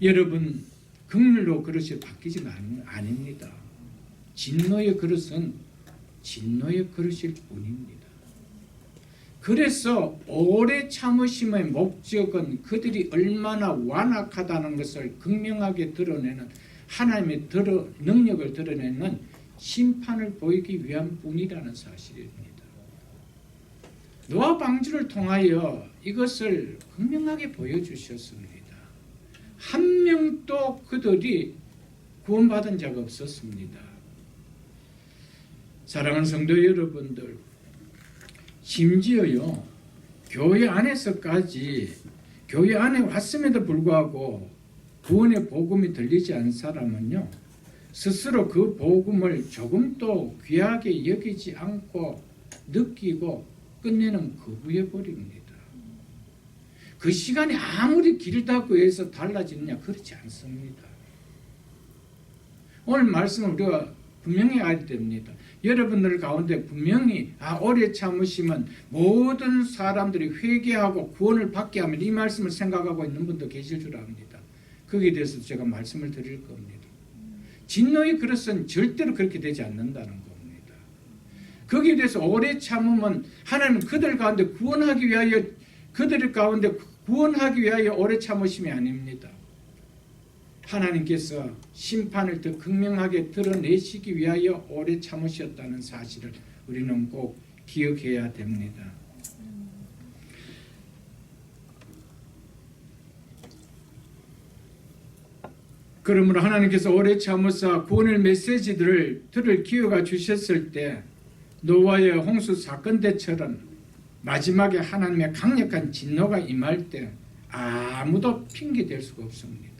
여러분 긍휼로 그릇이 바뀌지는 아닙니다. 진노의 그릇은 진노의 그릇일 뿐입니다. 그래서 오래 참으심의 목적은 그들이 얼마나 완악하다는 것을 극명하게 드러내는, 하나님의 능력을 드러내는 심판을 보이기 위한 뿐이라는 사실입니다. 노아 방주를 통하여 이것을 분명하게 보여주셨습니다. 한 명도 그들이 구원받은 자가 없었습니다. 사랑하는 성도 여러분들, 심지어요 교회 안에서까지, 교회 안에 왔음에도 불구하고 구원의 복음이 들리지 않은 사람은요 스스로 그 복음을 조금도 귀하게 여기지 않고 느끼고 끝내는 거부해버립니다. 그 시간이 아무리 길다고 해서 달라지느냐? 그렇지 않습니다. 오늘 말씀을 우리가 분명히 알아야 됩니다. 여러분들 가운데 분명히 오래 참으시면 모든 사람들이 회개하고 구원을 받게 하면, 이 말씀을 생각하고 있는 분도 계실 줄 압니다. 거기에 대해서 제가 말씀을 드릴 겁니다. 진노의 그릇은 절대로 그렇게 되지 않는다는 겁니다. 거기에 대해서 오래 참으면 하나님은 그들 가운데 구원하기 위하여, 그들 가운데 구원하기 위하여 오래 참으심이 아닙니다. 하나님께서 심판을 더 극명하게 드러내시기 위하여 오래 참으셨다는 사실을 우리는 꼭 기억해야 됩니다. 그러므로 하나님께서 오래 참으사 구원의 메시지들을 들을 기회가 주셨을 때 노아의 홍수 사건 때처럼 마지막에 하나님의 강력한 진노가 임할 때 아무도 핑계댈 수가 없습니다.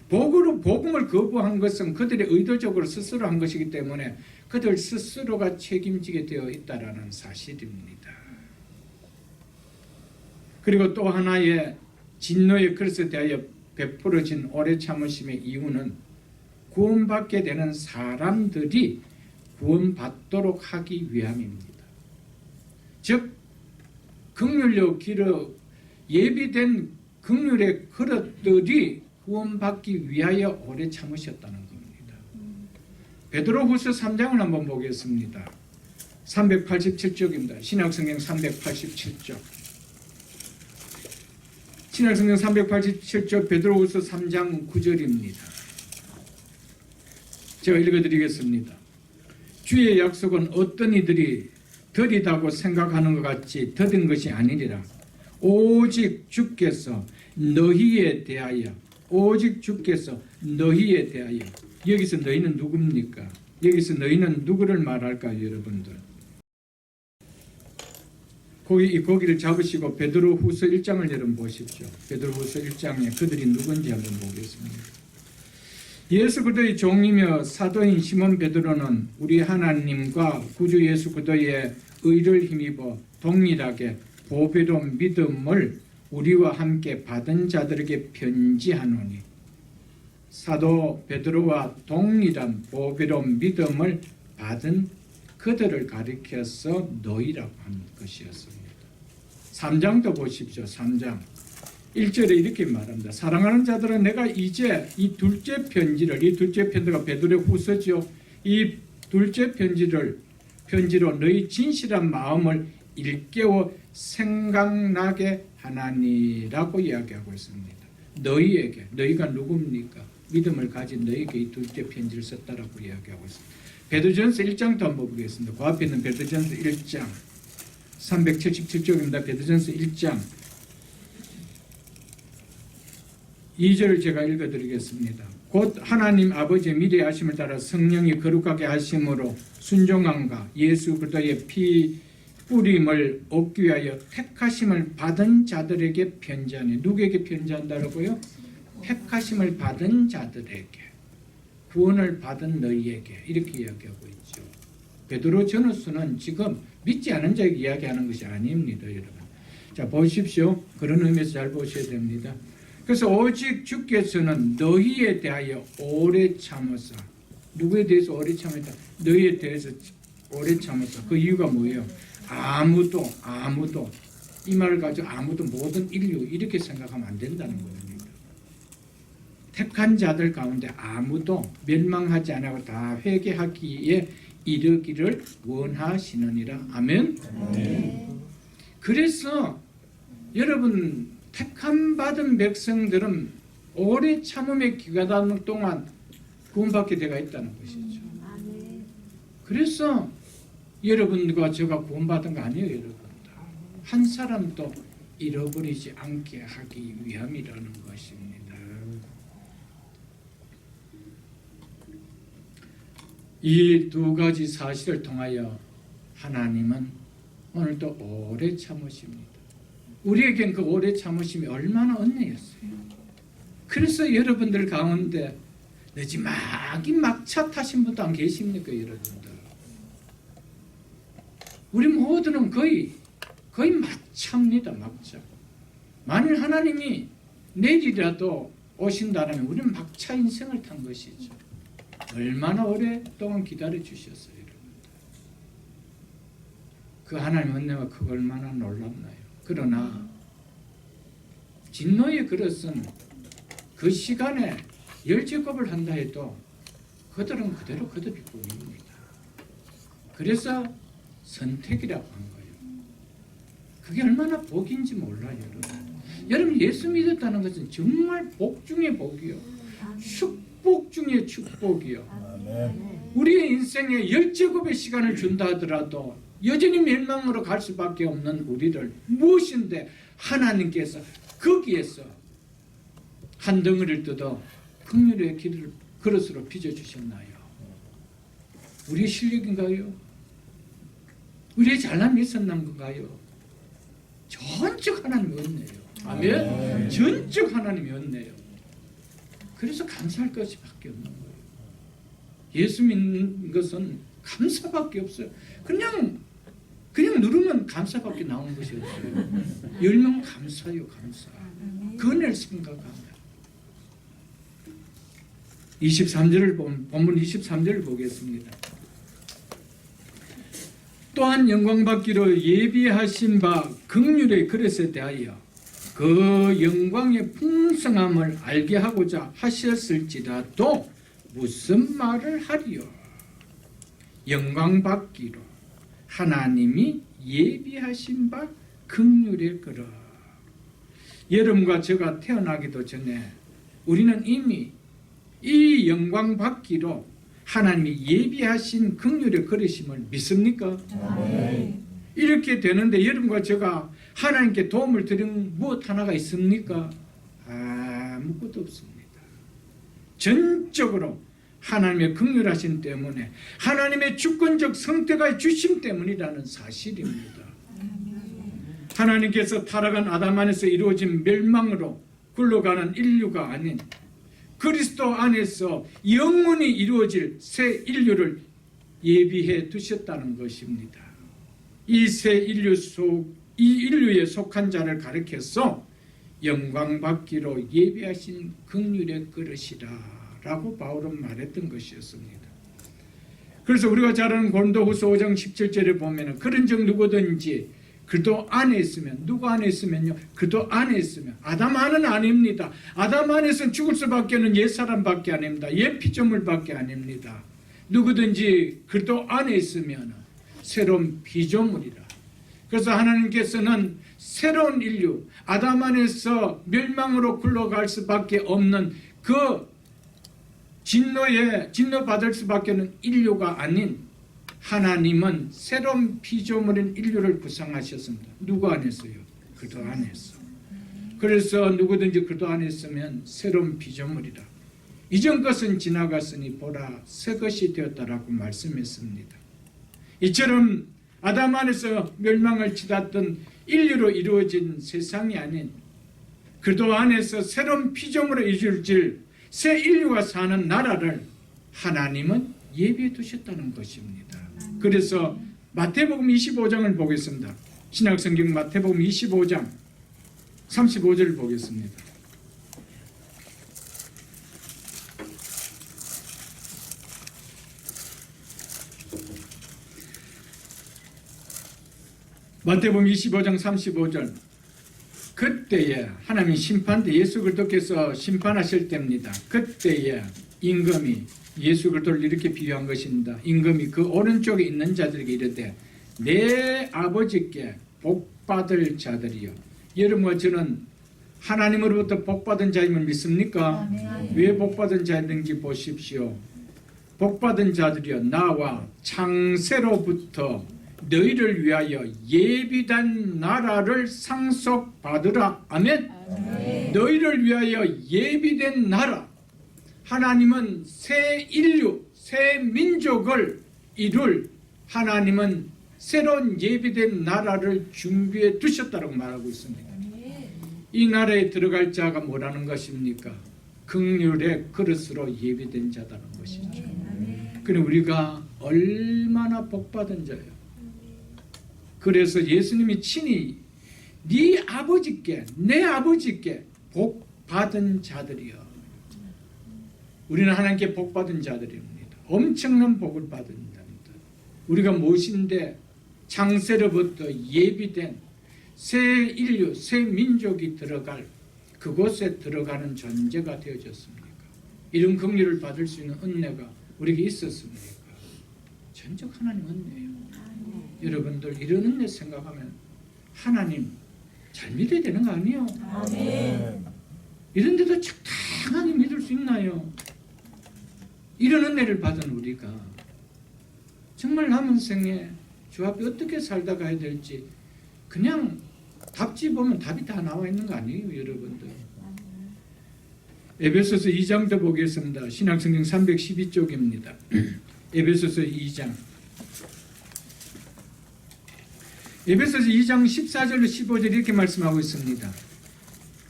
복음을 거부한 것은 그들이 의도적으로 스스로 한 것이기 때문에 그들 스스로가 책임지게 되어 있다는 사실입니다. 그리고 또 하나의 진노의 그릇에 대하여 베풀어진 오래 참으심의 이유는 구원받게 되는 사람들이 구원받도록 하기 위함입니다. 즉 긍휼로 길어 예비된 긍휼의 그릇들이 구원받기 위하여 오래 참으셨다는 겁니다. 베드로후서 3장을 한번 보겠습니다. 387쪽입니다. 신약성경 387쪽. 신약성경 387쪽 베드로후서 3장 9절입니다. 제가 읽어드리겠습니다. 주의 약속은 어떤 이들이 더디다고 생각하는 것 같이 더딘 것이 아니니라. 오직 주께서 너희에 대하여, 오직 주께서 너희에 대하여. 여기서 너희는 누굽니까? 여기서 너희는 누구를 말할까요, 여러분들? 거기를 잡으시고 베드로후서 1장을 여러분 보십시오. 베드로후서 1장에 그들이 누군지 한번 보겠습니다. 예수 그리스도의 종이며 사도인 시몬 베드로는 우리 하나님과 구주 예수 그리스도의 의를 힘입어 동일하게 보배로운 믿음을 우리와 함께 받은 자들에게 편지하노니, 사도 베드로와 동일한 보배로운 믿음을 받은 그들을 가리켜서 너희라고 한 것이었습니다. 3장도 보십시오. 3장 1절에 이렇게 말합니다. 사랑하는 자들아, 내가 이제 이 둘째 편지를, 이 둘째 편지가 베드로의 후서죠. 이 둘째 편지로 너희 진실한 마음을 일깨워 생각나게 하나니라고 이야기하고 있습니다. 너희에게, 너희가 누굽니까? 믿음을 가진 너희에게 이 둘째 편지를 썼다라고 이야기하고 있습니다. 베드로전서 1장도 한번 보겠습니다. 그 앞에 있는 베드로전서 1장 377쪽입니다. 베드로전서 1장 2절을 제가 읽어드리겠습니다. 곧 하나님 아버지의 미래하심을 따라 성령이 거룩하게 하심으로 순종함과 예수 그리스도의 피 뿌림을 얻기 위하여 택하심을 받은 자들에게 편지하니. 누구에게 편지한다라고요? 택하심을 받은 자들에게, 구원을 받은 너희에게, 이렇게 이야기하고 있죠. 베드로 전후서는 지금 믿지 않은 자에게 이야기하는 것이 아닙니다, 여러분. 자, 보십시오. 그런 의미에서 잘 보셔야 됩니다. 그래서 오직 주께서는 너희에 대하여 오래 참으사. 누구에 대해서 오래 참았다? 너희에 대해서 오래 참았다. 그 이유가 뭐예요? 아무도 이 말을 가지고 아무도 모든 인류 이렇게 생각하면 안 된다는 겁니다. 택한 자들 가운데 아무도 멸망하지 않고 다 회개하기에 이르기를 원하시느니라. 아멘. 그래서 여러분, 택함 받은 백성들은 오래 참음의 기간 동안 구원받게 되어 있다는 것이죠. 그래서 여러분과 제가 구원받은 거 아니에요, 여러분. 한 사람도 잃어버리지 않게 하기 위함이라는 것입니다. 이 두 가지 사실을 통하여 하나님은 오늘도 오래 참으십니다. 우리에겐 그 오래 참으심이 얼마나 은혜였어요. 그래서 여러분들 가운데 늦지막이 막차 타신 분도 안 계십니까, 여러분들? 우리 모두는 거의 막차입니다, 막차. 만일 하나님이 내일이라도 오신다면 우리는 막차 인생을 탄 것이죠. 얼마나 오랫동안 기다려 주셨어요, 여러분. 그 하나님의 은혜가 그거 얼마나 놀랍나요? 그러나 진노의 그릇은 그 시간에 10제곱을 한다 해도 그들은 그대로 그들일 뿐입니다. 그래서 선택이라고 한 거예요. 그게 얼마나 복인지 몰라요, 여러분. 여러분, 예수 믿었다는 것은 정말 복 중에 복이요, 축복 중에 축복이요. 우리의 인생에 10제곱의 시간을 준다 하더라도 여전히 멸망으로 갈 수밖에 없는 우리를 무엇인데 하나님께서 거기에서 한 덩어리를 뜯어 긍휼의 길을 그릇으로 빚어주셨나요? 우리의 실력인가요? 우리의 잘남이 있었는 건가요? 전적 하나님의 은혜예요. 아멘. 전적 하나님의 은혜예요. 그래서 감사할 것이 밖에 없는 거예요. 예수 믿는 것은 감사밖에 없어요. 그냥 누르면 감사밖에 나오는 것이 없어요. 열면 감사요, 감사. 그 은혜를 생각하면. 23절을 본문 23절을 보겠습니다. 또한 영광받기로 예비하신 바 긍휼의 그릇에 대하여 그 영광의 풍성함을 알게 하고자 하셨을지라도 무슨 말을 하리요? 영광받기로 하나님이 예비하신 바 긍휼의 그릇. 여러분과 제가 태어나기도 전에 우리는 이미 이 영광받기로 하나님이 예비하신 긍휼의 그릇임을 믿습니까? 아멘. 이렇게 되는데 여러분과 제가 하나님께 도움을 드린 무엇 하나가 있습니까? 아무것도 없습니다. 전적으로 하나님의 긍휼하심 때문에, 하나님의 주권적 선택의 주심 때문이라는 사실입니다. 하나님께서 타락한 아담 안에서 이루어진 멸망으로 굴러가는 인류가 아닌 그리스도 안에서 영원히 이루어질 새 인류를 예비해 두셨다는 것입니다. 이 새 인류 이 인류에 속한 자를 가리켜서 영광 받기로 예비하신 긍휼의 그릇이라 라고 바울은 말했던 것이었습니다. 그래서 우리가 잘 아는 고린도후서 5장 17절에 보면 그런즉 누구든지 그리스도 안에 있으면, 누구 안에 있으면요? 그리스도 안에 있으면, 아담 안은 아닙니다. 아담 안에서는 죽을 수밖에는 옛사람밖에 아닙니다. 옛 피조물밖에 아닙니다. 누구든지 그리스도 안에 있으면 새로운 피조물이라. 그래서 하나님께서는 새로운 인류, 아담 안에서 멸망으로 굴러갈 수밖에 없는 그 진노받을 수밖에 없는 인류가 아닌, 하나님은 새로운 피조물인 인류를 구성하셨습니다. 누구 안에서요? 그리스도 안에서. 그래서 누구든지 그리스도 안에 있으면 새로운 피조물이라. 이전 것은 지나갔으니 보라 새 것이 되었다라고 말씀했습니다. 이처럼 아담 안에서 멸망을 치닫던 인류로 이루어진 세상이 아닌 그리스도 안에서 새로운 피조물을 이룰 새 인류가 사는 나라를 하나님은 예비해 두셨다는 것입니다. 그래서 마태복음 25장을 보겠습니다. 신약성경 마태복음 25장 35절을 보겠습니다. 마태복음 25장 35절. 그때에 하나님 심판때 예수 그리스도께서 심판하실 때입니다. 그때에 임금이, 예수 그리스도를 이렇게 비유한 것입니다. 임금이 그 오른쪽에 있는 자들에게 이르되 내 아버지께 복받을 자들이여. 여러분과 저는 하나님으로부터 복받은 자임을 믿습니까? 왜 복받은 자인지 보십시오. 복받은 자들이여 나와 창세로부터 너희를 위하여 예비된 나라를 상속받으라. 아멘. 너희를 위하여 예비된 나라. 하나님은 새 인류, 새 민족을 이룰, 하나님은 새로운 예비된 나라를 준비해 두셨다고 말하고 있습니다. 이 나라에 들어갈 자가 뭐라는 것입니까? 긍휼의 그릇으로 예비된 자다는 것이죠. 그런데 우리가 얼마나 복받은 자예요. 그래서 예수님이 친히 네 아버지께, 내 아버지께 복받은 자들이여. 우리는 하나님께 복받은 자들입니다. 엄청난 복을 받은 자입니다. 우리가 무엇인데 창세로부터 예비된 새 인류, 새 민족이 들어갈 그곳에 들어가는 존재가 되어졌습니까? 이런 긍휼을 받을 수 있는 은혜가 우리에게 있었습니까? 전적 하나님 은혜예요. 여러분들 이런 은혜 생각하면 하나님 잘 믿어야 되는 거 아니에요? 아멘. 이런데도 적당하게 믿을 수 있나요? 이런 은혜를 받은 우리가 정말 남은 생에 주 앞에 어떻게 살다 가야 될지 그냥 답지 보면 답이 다 나와 있는 거 아니에요, 여러분들? 에베소서 2장도 보겠습니다. 신약성경 312쪽입니다. 에베소서 2장. 에베소서 2장 14절로 15절 이렇게 말씀하고 있습니다.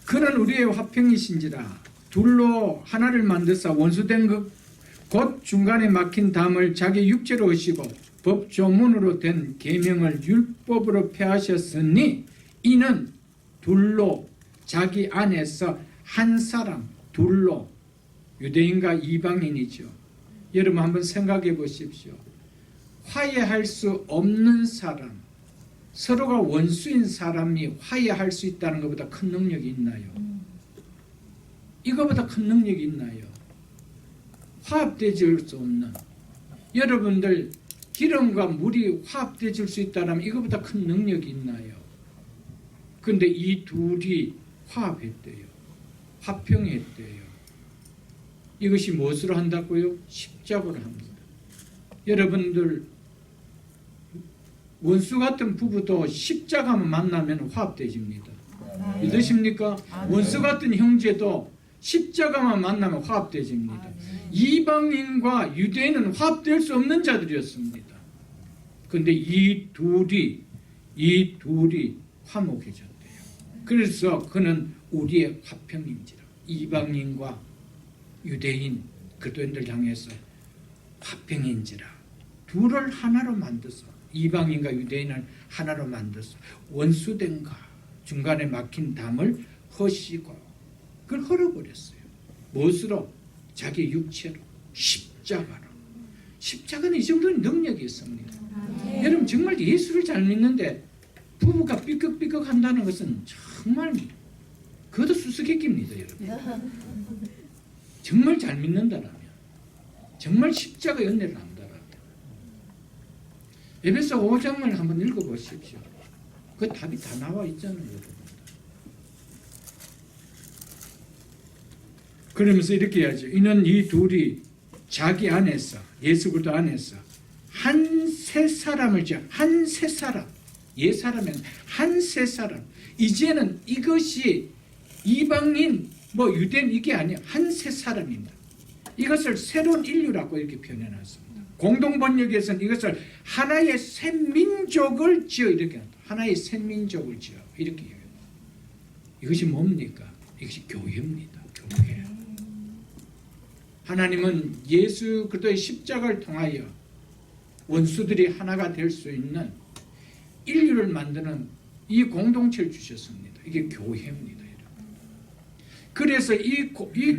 그는 우리의 화평이신지라 둘로 하나를 만드사 원수된 곧 중간에 막힌 담을 자기 육체로 하시고 법조문으로 된 계명을 율법으로 폐하셨으니 이는 둘로 자기 안에서 한 사람, 둘로, 유대인과 이방인이죠. 여러분 한번 생각해 보십시오. 화해할 수 없는 사람, 서로가 원수인 사람이 화해할 수 있다는 것보다 큰 능력이 있나요? 이거보다 큰 능력이 있나요? 화합되질 수 없는, 여러분들 기름과 물이 화합되질 수 있다면 이거보다 큰 능력이 있나요? 그런데 이 둘이 화합했대요. 화평했대요. 이것이 무엇으로 한다고요? 십자가로 합니다. 여러분들 원수 같은 부부도 십자가만 만나면 화합되집니다. 믿으십니까? 원수 같은 형제도 십자가만 만나면 화합되집니다. 이방인과 유대인은 화합될 수 없는 자들이었습니다. 그런데 이 둘이 화목해졌대요. 그래서 그는 우리의 화평인지라. 이방인과 유대인 그리스도인들 향해서 화평인지라. 둘을 하나로 만들어서 이방인과 유대인을 하나로 만들어서 원수된가 중간에 막힌 담을 허시고 그걸 헐어버렸어요. 무엇으로? 자기 육체로, 십자가로. 십자가는 이 정도는 능력이 있습니다. 여러분 정말 예수를 잘 믿는데 부부가 삐걱삐걱 한다는 것은 정말 그것도 수수께끼입니다. 여러분 정말 잘 믿는다라면, 정말 십자가 연애를 한다라면 에베소 5장을 한번 읽어보십시오. 그 답이 다 나와 있잖아요. 여러분. 그러면서 이렇게 해야죠. 이는 이 둘이 자기 안에서, 예수 그리스도 안에서 한 세 사람을 지어, 한 세 사람, 옛사람은 한 세 사람. 이제는 이것이 이방인, 유대인 이게 아니에요. 한 세 사람입니다. 이것을 새로운 인류라고 이렇게 표현해놨습니다. 공동번역에서는 이것을 하나의 새 민족을 지어 이렇게 합니다. 하나의 새 민족을 지어 이렇게 해요. 이것이 뭡니까? 이것이 교회입니다. 교회. 하나님은 예수 그리스도의 십자가를 통하여 원수들이 하나가 될 수 있는 인류를 만드는 이 공동체를 주셨습니다. 이게 교회입니다. 그래서 이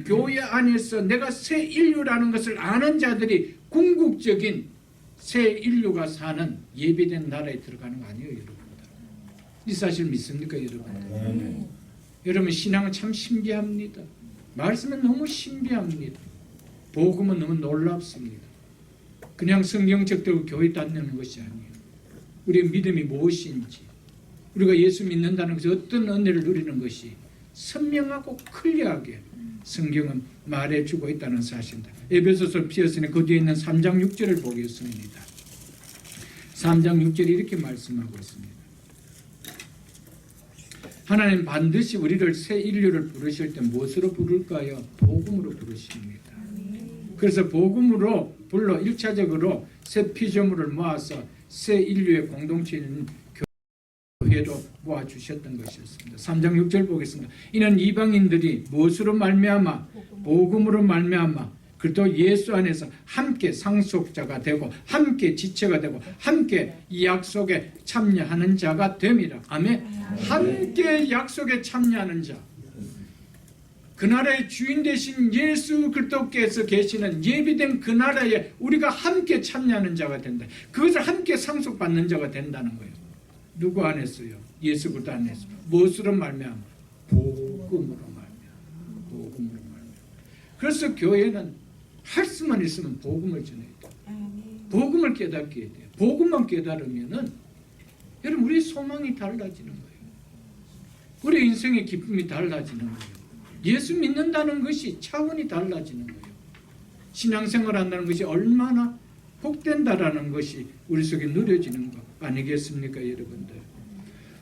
교회 안에서 내가 새 인류라는 것을 아는 자들이 궁극적인 새 인류가 사는 예비된 나라에 들어가는 거 아니에요, 여러분들. 이 사실 믿습니까, 여러분? 여러분 신앙은 참 신비합니다. 말씀은 너무 신비합니다. 복음은 너무 놀랍습니다. 그냥 성경 적대고 교회 다니는 것이 아니에요. 우리의 믿음이 무엇인지, 우리가 예수 믿는다는 것이 어떤 은혜를 누리는 것이 선명하고 클리어하게 성경은 말해주고 있다는 사실입니다. 에베소서 피어스는 그 뒤에 있는 3장 6절을 보겠습니다. 3장 6절이 이렇게 말씀하고 있습니다. 하나님 반드시 우리를 새 인류를 부르실 때 무엇으로 부를까요? 복음으로 부르십니다. 그래서 복음으로 불러 1차적으로 새 피조물을 모아서 새 인류의 공동체인 교회로 모아주셨던 것이었습니다. 3장 6절 보겠습니다. 이는 이방인들이 무엇으로 말미암아? 복음으로 말미암아 그리스도 예수 안에서 함께 상속자가 되고 함께 지체가 되고 함께 이 약속에 참여하는 자가 됨이라. 아멘. 함께 약속에 참여하는 자. 그 나라의 주인 되신 예수 그리스도께서 계시는 예비된 그 나라에 우리가 함께 참여하는 자가 된다. 그것을 함께 상속받는 자가 된다는 거예요. 누구 안에서요? 예수 그리스도 안에서. 무엇으로 말미암아? 복음으로 말미암아. 복음으로 말미암아. 그래서 교회는 할 수만 있으면 복음을 전해야 돼요. 복음을 깨닫게 돼요. 복음만 깨달으면은 여러분 우리의 소망이 달라지는 거예요. 우리 인생의 기쁨이 달라지는 거예요. 예수 믿는다는 것이 차원이 달라지는 거예요. 신앙생활 한다는 것이 얼마나 복된다라는 것이 우리 속에 누려지는 것 아니겠습니까, 여러분들?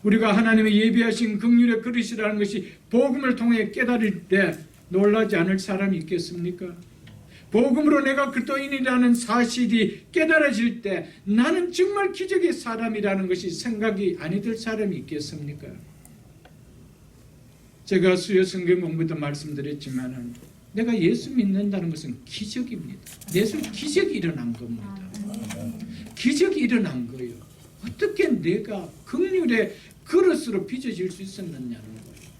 우리가 하나님의 예비하신 긍휼의 그릇이라는 것이 복음을 통해 깨달을 때 놀라지 않을 사람이 있겠습니까? 복음으로 내가 그리스도인이라는 사실이 깨달아질 때 나는 정말 기적의 사람이라는 것이 생각이 아니 들 사람이 있겠습니까? 제가 수요 성경 공부 때 말씀드렸지만 내가 예수 믿는다는 것은 기적입니다. 내 속에 기적이 일어난 겁니다. 기적이 일어난 거예요. 어떻게 내가 긍휼의 그릇으로 빚어질 수 있었느냐는 거예요.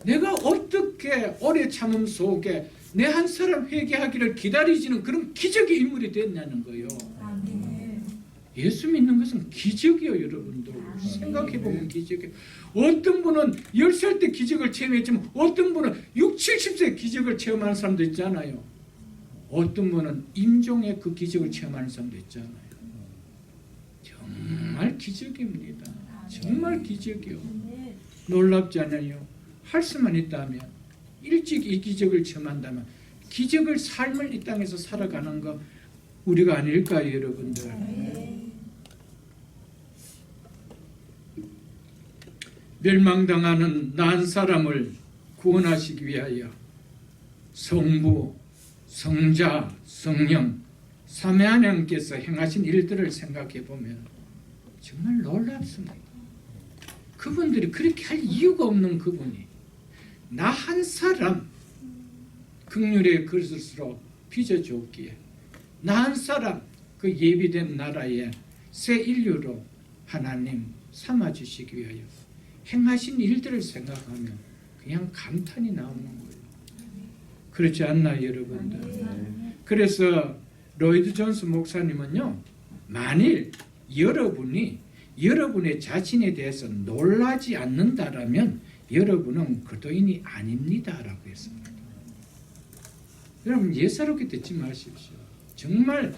내가 어떻게 오래 참음 속에 내 한 사람 회개하기를 기다리지는 그런 기적의 인물이 됐냐는 거예요. 예수 믿는 것은 기적이에요, 여러분들. 생각해보면 기적이에요. 어떤 분은 10살 때 기적을 체험했지만 어떤 분은 60, 70세 기적을 체험하는 사람도 있잖아요. 어떤 분은 임종의 그 기적을 체험하는 사람도 있잖아요. 정말 기적입니다. 정말 기적이요. 놀랍지 않아요? 할 수만 있다면, 일찍 이 기적을 체험한다면, 기적을 삶을 이 땅에서 살아가는 거 우리가 아닐까요, 여러분들? 멸망당하는 난 사람을 구원하시기 위하여 성부, 성자, 성령 삼위 하나님께서 행하신 일들을 생각해 보면 정말 놀랍습니다. 그분들이 그렇게 할 이유가 없는 그분이 나 한 사람 긍휼의 그릇으로 빚어줬기에 나 한 사람 그 예비된 나라의 새 인류로 하나님 삼아주시기 위하여 행하신 일들을 생각하면 그냥 감탄이 나오는 거예요. 그렇지 않나요, 여러분들? 그래서 로이드 존스 목사님은요, 만일 여러분의 자신에 대해서 놀라지 않는다라면 여러분은 그리스도인이 아닙니다라고 했습니다. 여러분 예사롭게 듣지 마십시오. 정말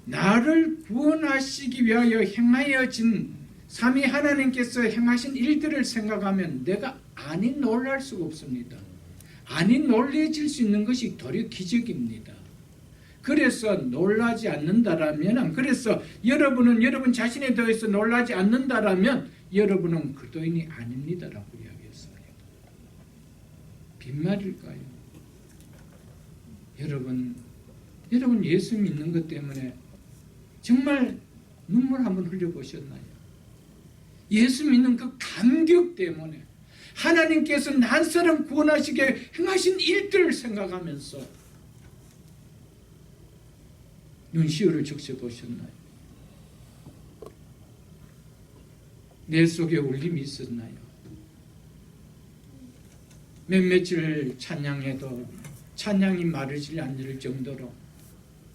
나를 구원하시기 위하여 행하여진 삼위 하나님께서 행하신 일들을 생각하면 내가 아니 놀랄 수가 없습니다. 아니 놀래질 수 있는 것이 도리어 기적입니다. 그래서 놀라지 않는다라면, 그래서 여러분은 여러분 자신에 대해서 놀라지 않는다라면 여러분은 그리스도인이 아닙니다라고 이야기했습니다. 빈말일까요? 여러분 예수 믿는 것 때문에 정말 눈물 한번 흘려보셨나요? 예수 믿는 그 감격 때문에 하나님께서 난 사람 구원하시게 행하신 일들을 생각하면서 눈시울을 적셔보셨나요? 내 속에 울림이 있었나요? 며칠 찬양해도 찬양이 마르지 않을 정도로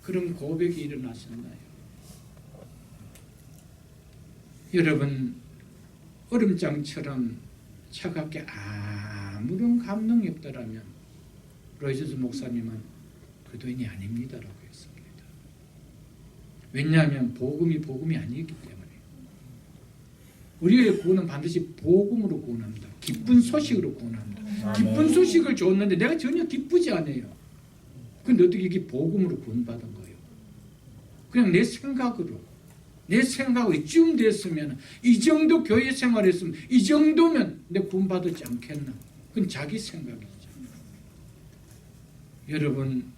그런 고백이 일어나셨나요? 여러분 얼음장처럼 차갑게 아무런 감동이 없더라면 로이즈 목사님은 그리스도인이 아닙니다라고 했습니다. 왜냐하면 복음이 아니기 때문에. 우리의 구원은 반드시 복음으로 구원합니다. 기쁜 소식으로 구원합니다. 기쁜 소식을 줬는데 내가 전혀 기쁘지 않아요. 근데 어떻게 이게 복음으로 구원받은 거예요? 그냥 내 생각으로 이쯤 됐으면, 이 정도 교회 생활했으면, 이 정도면 내 구원받지 않겠나? 그건 자기 생각이죠. 여러분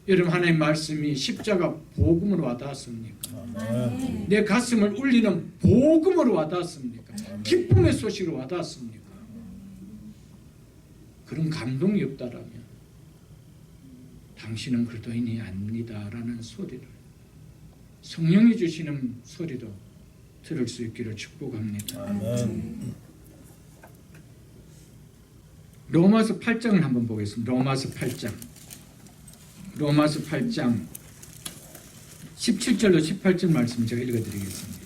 하나님의 말씀이 십자가 복음으로 와닿았습니까? 내 가슴을 울리는 복음으로 와닿았습니까? 기쁨의 소식으로 와닿았습니까? 그런 감동이 없다라면 당신은 그리스도인이 아닙니다라는 소리를, 성령이 주시는 소리도 들을 수 있기를 축복합니다. 아멘. 로마서 8장을 한번 보겠습니다. 로마서 8장 17절로 18절 말씀 제가 읽어드리겠습니다.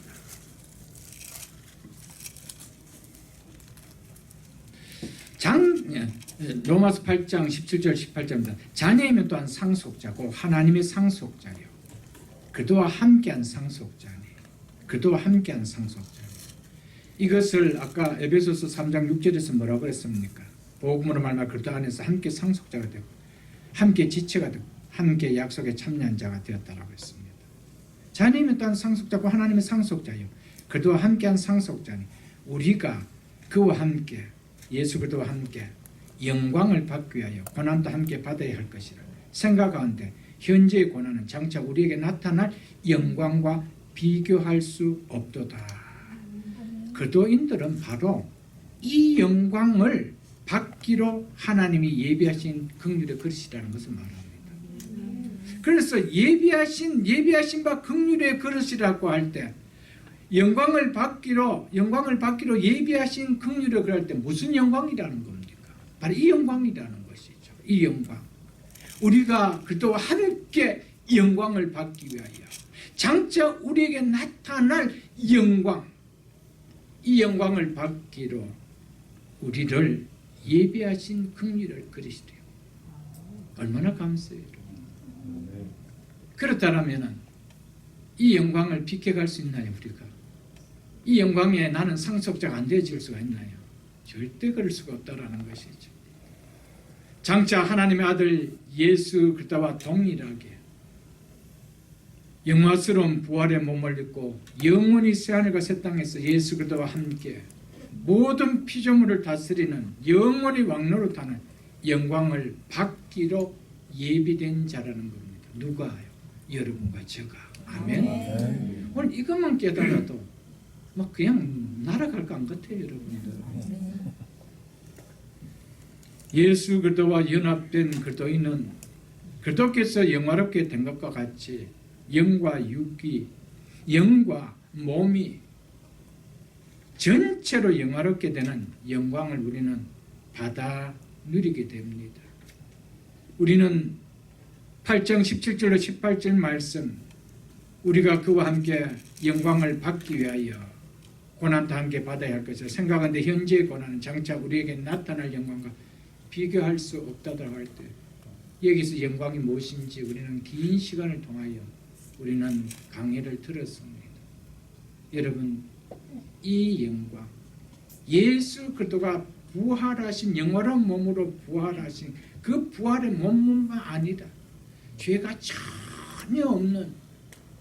로마서 8장 17절 18절입니다. 자녀이면 또한 상속자고 하나님의 상속자요 그도와 함께한 상속자니. 이것을 아까 에베소서 3장 6절에서 뭐라고 했습니까? 복음으로 말미암아 그리스도 안에서 함께 상속자가 되고 함께 지체가 되고 함께 약속에 참여한 자가 되었다라고 했습니다. 자녀이면 또한 상속자고 하나님의 상속자요 그도와 함께한 상속자니 우리가 그와 함께 예수 그리스도와 함께 영광을 받기 위하여 고난도 함께 받아야 할 것이라 생각하는데 현재의 고난은 장차 우리에게 나타날 영광과 비교할 수 없도다. 그리스도인들은 바로 이 영광을 받기로 하나님이 예비하신 긍휼의 그릇이라는 것을 말합니다. 그래서 예비하신 바 긍휼의 그릇이라고 할 때 영광을 받기로 예비하신 긍휼의 그릇 할 때 무슨 영광이라는 겁니까? 바로 이 영광이라는 것이죠. 이 영광. 우리가 그리스도와 함께 영광을 받기 위하여 장차 우리에게 나타날 영광, 이 영광을 받기로 우리를 예비하신 긍휼을 그리시대요. 얼마나 감사해요. 그렇다면 이 영광을 비켜갈 수 있나요? 우리가 이 영광에 나는 상속자가 안 되어질 수가 있나요? 절대 그럴 수가 없다라는 것이죠. 장차 하나님의 아들 예수 그리스도와 동일하게 영화스러운 부활의 몸을 입고 영원히 새하늘과 새 땅에서 예수 그리스도와 함께 모든 피조물을 다스리는 영원히 왕노로 타는 영광을 받기로 예비된 자라는 겁니다. 누가요? 여러분과 제가. 아멘. 오늘 이것만 깨달아도 막 그냥 날아갈 것 같아요, 여러분들. 예수 그리스도와 연합된 그리스도인은 그리스도께서 영화롭게 된 것과 같이 영과 육이, 영과 몸이 전체로 영화롭게 되는 영광을 우리는 받아 누리게 됩니다. 우리는 8장 17절로 18절 말씀, 우리가 그와 함께 영광을 받기 위하여 고난도 함께 받아야 할 것을 생각하는데 현재의 고난은 장차 우리에게 나타날 영광과 비교할 수 없다고 할 때, 여기서 영광이 무엇인지 우리는 긴 시간을 통하여 우리는 강의를 들었습니다. 여러분, 이 영광, 예수 그리스도가 부활하신 영원한 몸으로 부활하신 그 부활의 몸뿐만 아니라 죄가 전혀 없는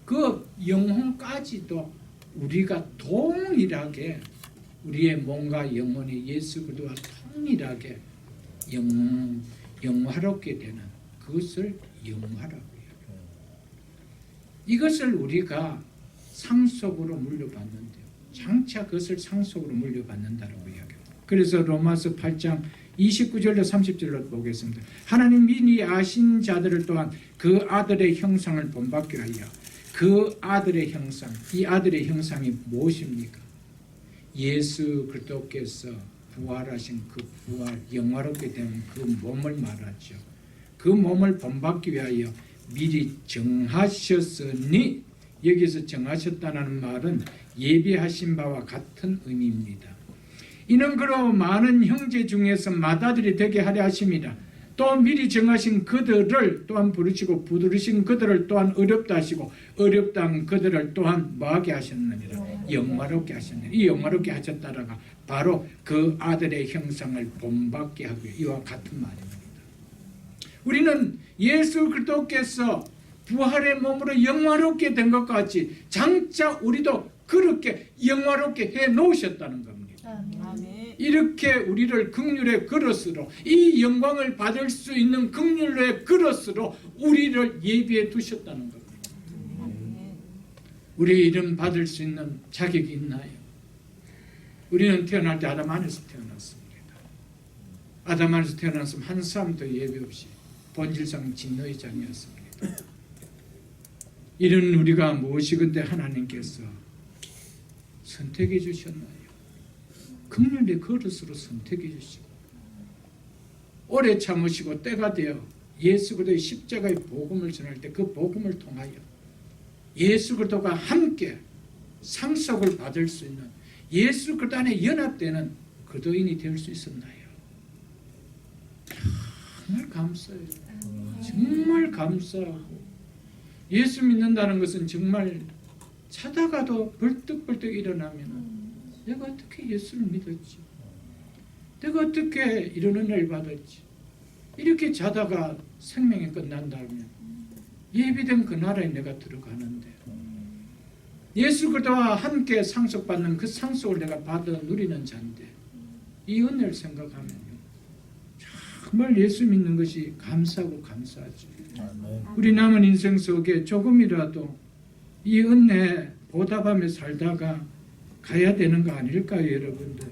그 영혼까지도 우리가 동일하게 우리의 몸과 영혼이 예수 그리스도와 동일하게 영화롭게 되는 그것을 영화라고 해요. 이것을 우리가 상속으로 물려받는데요. 장차 그것을 상속으로 물려받는다고 이야기합니다. 그래서 로마서 8장 29절로 30절로 보겠습니다. 하나님 미리 아신 자들을 또한 그 아들의 형상을 본받게 하여 그 아들의 형상, 이 아들의 형상이 무엇입니까? 예수 그리스도께서 부활하신 그 부활, 영화롭게 된 그 몸을 말하죠. 그 몸을 본받기 위하여 미리 정하셨으니, 여기서 정하셨다는 말은 예비하신 바와 같은 의미입니다. 이는 그로 많은 형제 중에서 맏아들이 되게 하려 하심이라. 또 미리 정하신 그들을 또한 부르시고 부르신 그들을 또한 어렵다 하시고 어렵다 한 그들을 또한 뭐하게 하셨느니라? 영화롭게 하셨느니라. 이 영화롭게 하셨다라가 바로 그 아들의 형상을 본받게 하고 이와 같은 말입니다. 우리는 예수 그리스도께서 부활의 몸으로 영화롭게 된 것 같이 장차 우리도 그렇게 영화롭게 해 놓으셨다는 겁니다. 이렇게 우리를 긍휼의 그릇으로, 이 영광을 받을 수 있는 긍휼의 그릇으로 우리를 예비해 두셨다는 겁니다. 우리 이름 받을 수 있는 자격이 있나요? 우리는 태어날 때 아담 안에서 태어났습니다. 아담 안에서 태어났으면 한 사람도 예비 없이 본질상 진노의 자녀였습니다. 이런 우리가 무엇이건데 하나님께서 선택해 주셨나요? 긍휼의 그릇으로 선택해 주시고 오래 참으시고 때가 되어 예수 그리스도의 십자가의 복음을 전할 때 그 복음을 통하여 예수 그리스도가 함께 상속을 받을 수 있는, 예수 그리스도 안에 연합되는 그리스도인이 될 수 있었나요? 정말 감사해요. 정말 감사하고, 예수 믿는다는 것은 정말 자다가도 벌떡벌떡 일어나면 내가 어떻게 예수를 믿었지? 내가 어떻게 이런 은혜를 받았지? 이렇게 자다가 생명이 끝난다면 예비된 그 나라에 내가 들어가는데, 예수 그리스도와 함께 상속받는 그 상속을 내가 받아 누리는 자인데, 이 은혜를 생각하면요, 정말 예수 믿는 것이 감사하고 감사하죠. 우리 남은 인생 속에 조금이라도 이 은혜에 보답하며 살다가 가야 되는 거 아닐까요, 여러분들?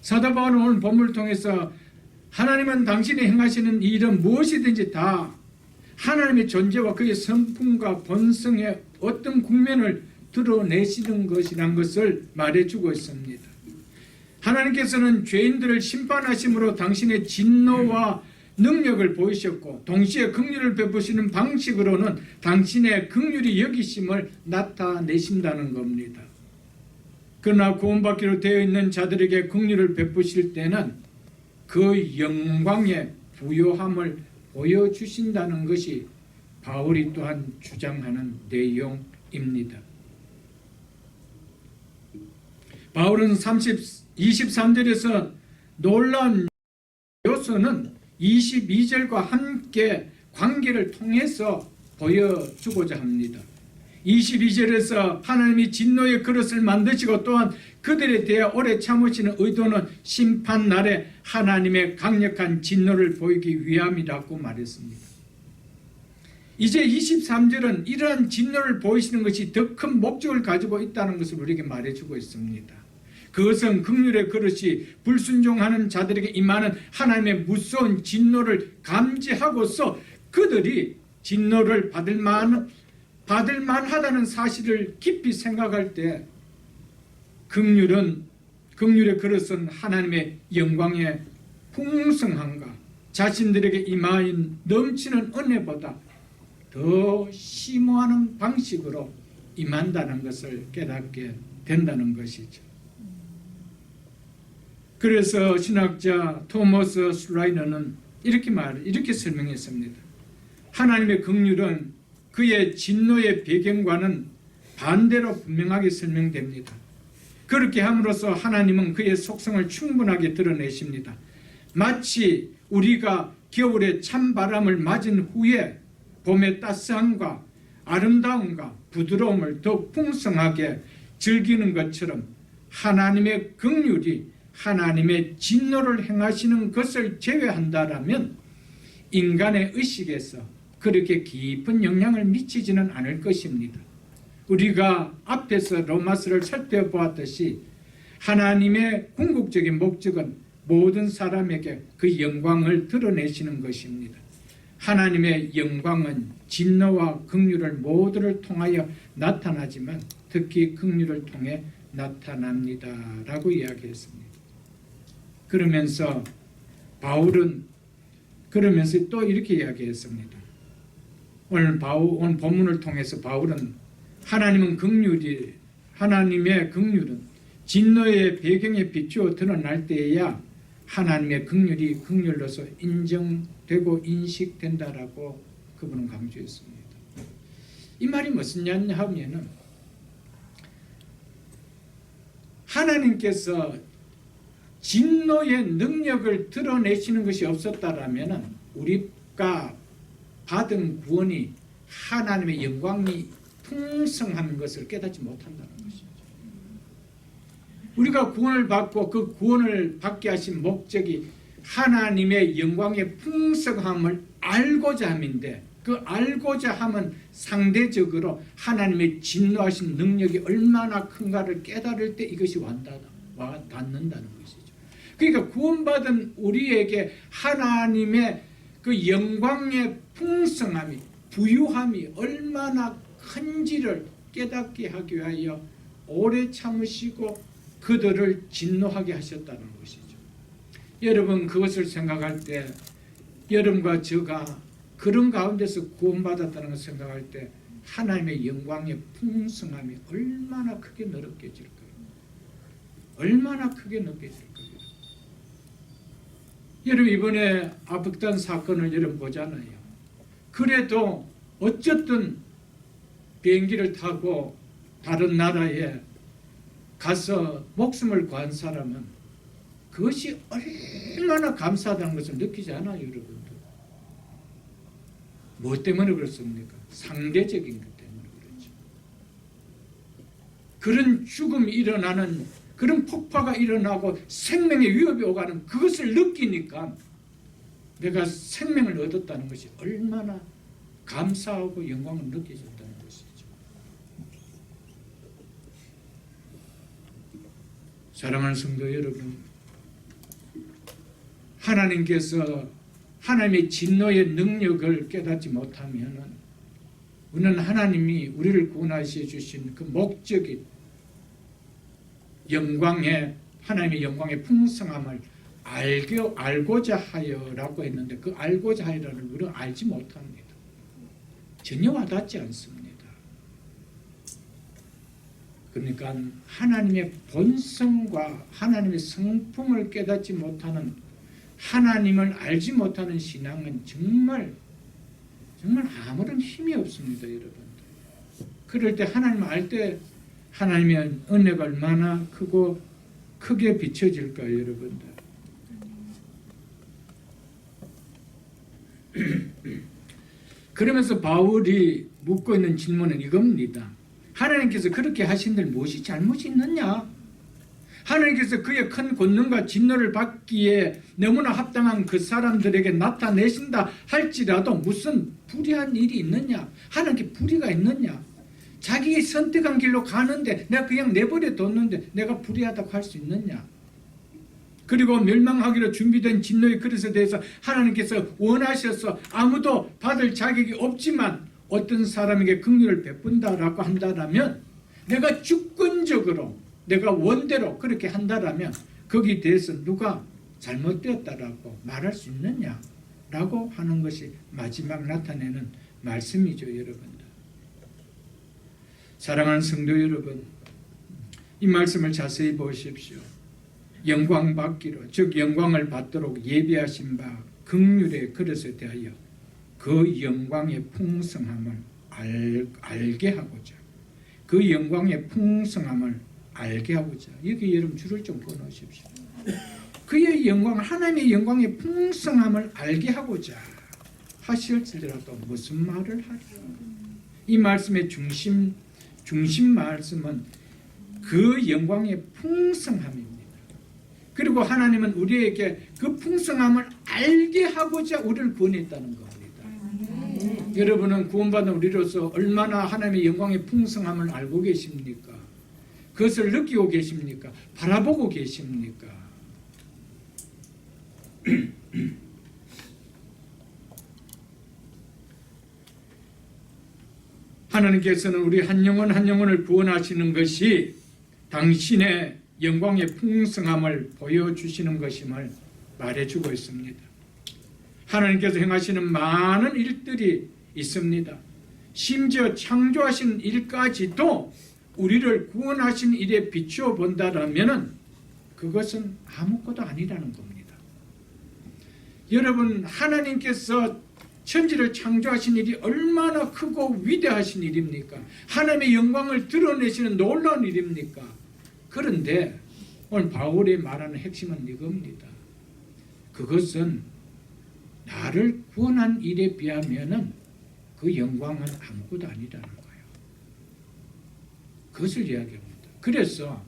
사도 바울은 오늘 본문을 통해서 하나님은 당신이 행하시는 이 일은 무엇이든지 다 하나님의 존재와 그의 성품과 본성의 어떤 국면을 드러내시는 것이라는 것을 말해주고 있습니다. 하나님께서는 죄인들을 심판하심으로 당신의 진노와 능력을 보이셨고, 동시에 긍휼을 베푸시는 방식으로는 당신의 긍휼이 여기심을 나타내신다는 겁니다. 그러나 구원받기로 되어 있는 자들에게 긍휼을 베푸실 때는 그 영광의 부요함을 보여주신다는 것이 바울이 또한 주장하는 내용입니다. 바울은 23절에서 놀라운 요소는 22절과 함께 관계를 통해서 보여주고자 합니다. 22절에서 하나님이 진노의 그릇을 만드시고 또한 그들에 대해 오래 참으시는 의도는 심판날에 하나님의 강력한 진노를 보이기 위함이라고 말했습니다. 이제 23절은 이러한 진노를 보이시는 것이 더 큰 목적을 가지고 있다는 것을 우리에게 말해주고 있습니다. 그것은 긍휼의 그릇이 불순종하는 자들에게 임하는 하나님의 무서운 진노를 감지하고서 그들이 진노를 받을 만하다는 사실을 깊이 생각할 때 긍휼의 그릇은 하나님의 영광의 풍성함과 자신들에게 임하인 넘치는 은혜보다 더 심오한 방식으로 임한다는 것을 깨닫게 된다는 것이죠. 그래서 신학자 토머스 슬라이너는 이렇게 설명했습니다. 하나님의 긍휼은 그의 진노의 배경과는 반대로 분명하게 설명됩니다. 그렇게 함으로써 하나님은 그의 속성을 충분하게 드러내십니다. 마치 우리가 겨울에 찬바람을 맞은 후에 봄의 따스함과 아름다움과 부드러움을 더 풍성하게 즐기는 것처럼 하나님의 긍휼이 하나님의 진노를 행하시는 것을 제외한다라면 인간의 의식에서 그렇게 깊은 영향을 미치지는 않을 것입니다. 우리가 앞에서 로마서를 살펴보았듯이 하나님의 궁극적인 목적은 모든 사람에게 그 영광을 드러내시는 것입니다. 하나님의 영광은 진노와 긍휼을 모두를 통하여 나타나지만 특히 긍휼을 통해 나타납니다 라고 이야기했습니다. 그러면서 바울은 또 이렇게 이야기했습니다. 오늘 본문을 통해서 바울은 하나님의 긍휼은 진노의 배경에 비추어 드러날 때에야 하나님의 긍휼이 긍휼로서 인정되고 인식된다라고 그분은 강조했습니다. 이 말이 무슨 냐 하면은 하나님께서 진노의 능력을 드러내시는 것이 없었다라면 우리가 받은 구원이 하나님의 영광이 풍성한 것을 깨닫지 못한다는 것이죠. 우리가 구원을 받고 그 구원을 받게 하신 목적이 하나님의 영광의 풍성함을 알고자 함인데 그 알고자 함은 상대적으로 하나님의 진노하신 능력이 얼마나 큰가를 깨달을 때 이것이 닿는다는 것이죠. 그러니까 구원받은 우리에게 하나님의 그 영광의 풍성함이 부유함이 얼마나 큰지를 깨닫게 하기 위하여 오래 참으시고 그들을 진노하게 하셨다는 것이죠. 여러분 그것을 생각할 때 여러분과 제가 그런 가운데서 구원받았다는 것을 생각할 때 하나님의 영광의 풍성함이 얼마나 크게 느껴질까요? 얼마나 크게 느껴질까요? 여러분 이번에 아프간 사건을 여러분 보잖아요. 그래도 어쨌든 비행기를 타고 다른 나라에 가서 목숨을 구한 사람은 그것이 얼마나 감사하다는 것을 느끼지 않아요, 여러분들? 무엇 때문에 그렇습니까? 상대적인 것 때문에 그렇죠. 그런 죽음이 일어나는 그런 폭파가 일어나고 생명의 위협이 오가는 그것을 느끼니까 내가 생명을 얻었다는 것이 얼마나 감사하고 영광을 느껴졌다는 것이죠. 사랑하는 성도 여러분, 하나님께서 하나님의 진노의 능력을 깨닫지 못하면 우리는 하나님이 우리를 구원하시어 주신 그 목적인 하나님의 영광의 풍성함을 알고자 하여라고 했는데 그 알고자 하여를 우리는 알지 못합니다. 전혀 와닿지 않습니다. 그러니까 하나님의 본성과 하나님의 성품을 깨닫지 못하는 하나님을 알지 못하는 신앙은 정말 아무런 힘이 없습니다, 여러분들. 그럴 때 하나님을 알 때 하나님의 은혜가 얼마나 크게 비춰질까요, 여러분들? 그러면서 바울이 묻고 있는 질문은 이겁니다. 하나님께서 그렇게 하신들 무엇이 잘못이 있느냐? 하나님께서 그의 큰 권능과 진노를 받기에 너무나 합당한 그 사람들에게 나타내신다 할지라도 무슨 불의한 일이 있느냐? 하나님께 불의가 있느냐? 자기 선택한 길로 가는데 내가 그냥 내버려 뒀는데 내가 불의하다고 할 수 있느냐? 그리고 멸망하기로 준비된 진노의 그릇에 대해서 하나님께서 원하셔서 아무도 받을 자격이 없지만 어떤 사람에게 긍휼을 베푼다라고 한다면 내가 주권적으로 내가 원대로 그렇게 한다라면 거기에 대해서 누가 잘못되었다라고 말할 수 있느냐라고 하는 것이 마지막 나타내는 말씀이죠, 여러분들. 사랑하는 성도 여러분, 이 말씀을 자세히 보십시오. 영광 받기로, 즉 영광을 받도록 예비하신 바 긍휼의 그릇에 대하여 그 영광의 풍성함을 알게 하고자, 그 영광의 풍성함을 알게 하고자. 여기 여러분 줄을 좀 끊으십시오. 그의 영광, 하나님의 영광의 풍성함을 알게 하고자 하실지라도 무슨 말을 하리라. 이 말씀의 중심 말씀은 그 영광의 풍성함입니다. 그리고 하나님은 우리에게 그 풍성함을 알게 하고자 우리를 구원했다는 겁니다. 여러분은 구원받은 우리로서 얼마나 하나님의 영광의 풍성함을 알고 계십니까? 그것을 느끼고 계십니까? 바라보고 계십니까? 하나님께서는 우리 한 영혼 한 영혼을 구원하시는 것이 당신의 영광의 풍성함을 보여주시는 것임을 말해주고 있습니다. 하나님께서 행하시는 많은 일들이 있습니다. 심지어 창조하신 일까지도 우리를 구원하신 일에 비추어 본다면 그것은 아무것도 아니라는 겁니다. 여러분, 하나님께서 천지를 창조하신 일이 얼마나 크고 위대하신 일입니까? 하나님의 영광을 드러내시는 놀라운 일입니까? 그런데 오늘 바울이 말하는 핵심은 이겁니다. 그것은 나를 구원한 일에 비하면 그 영광은 아무것도 아니라는 거예요. 그것을 이야기합니다. 그래서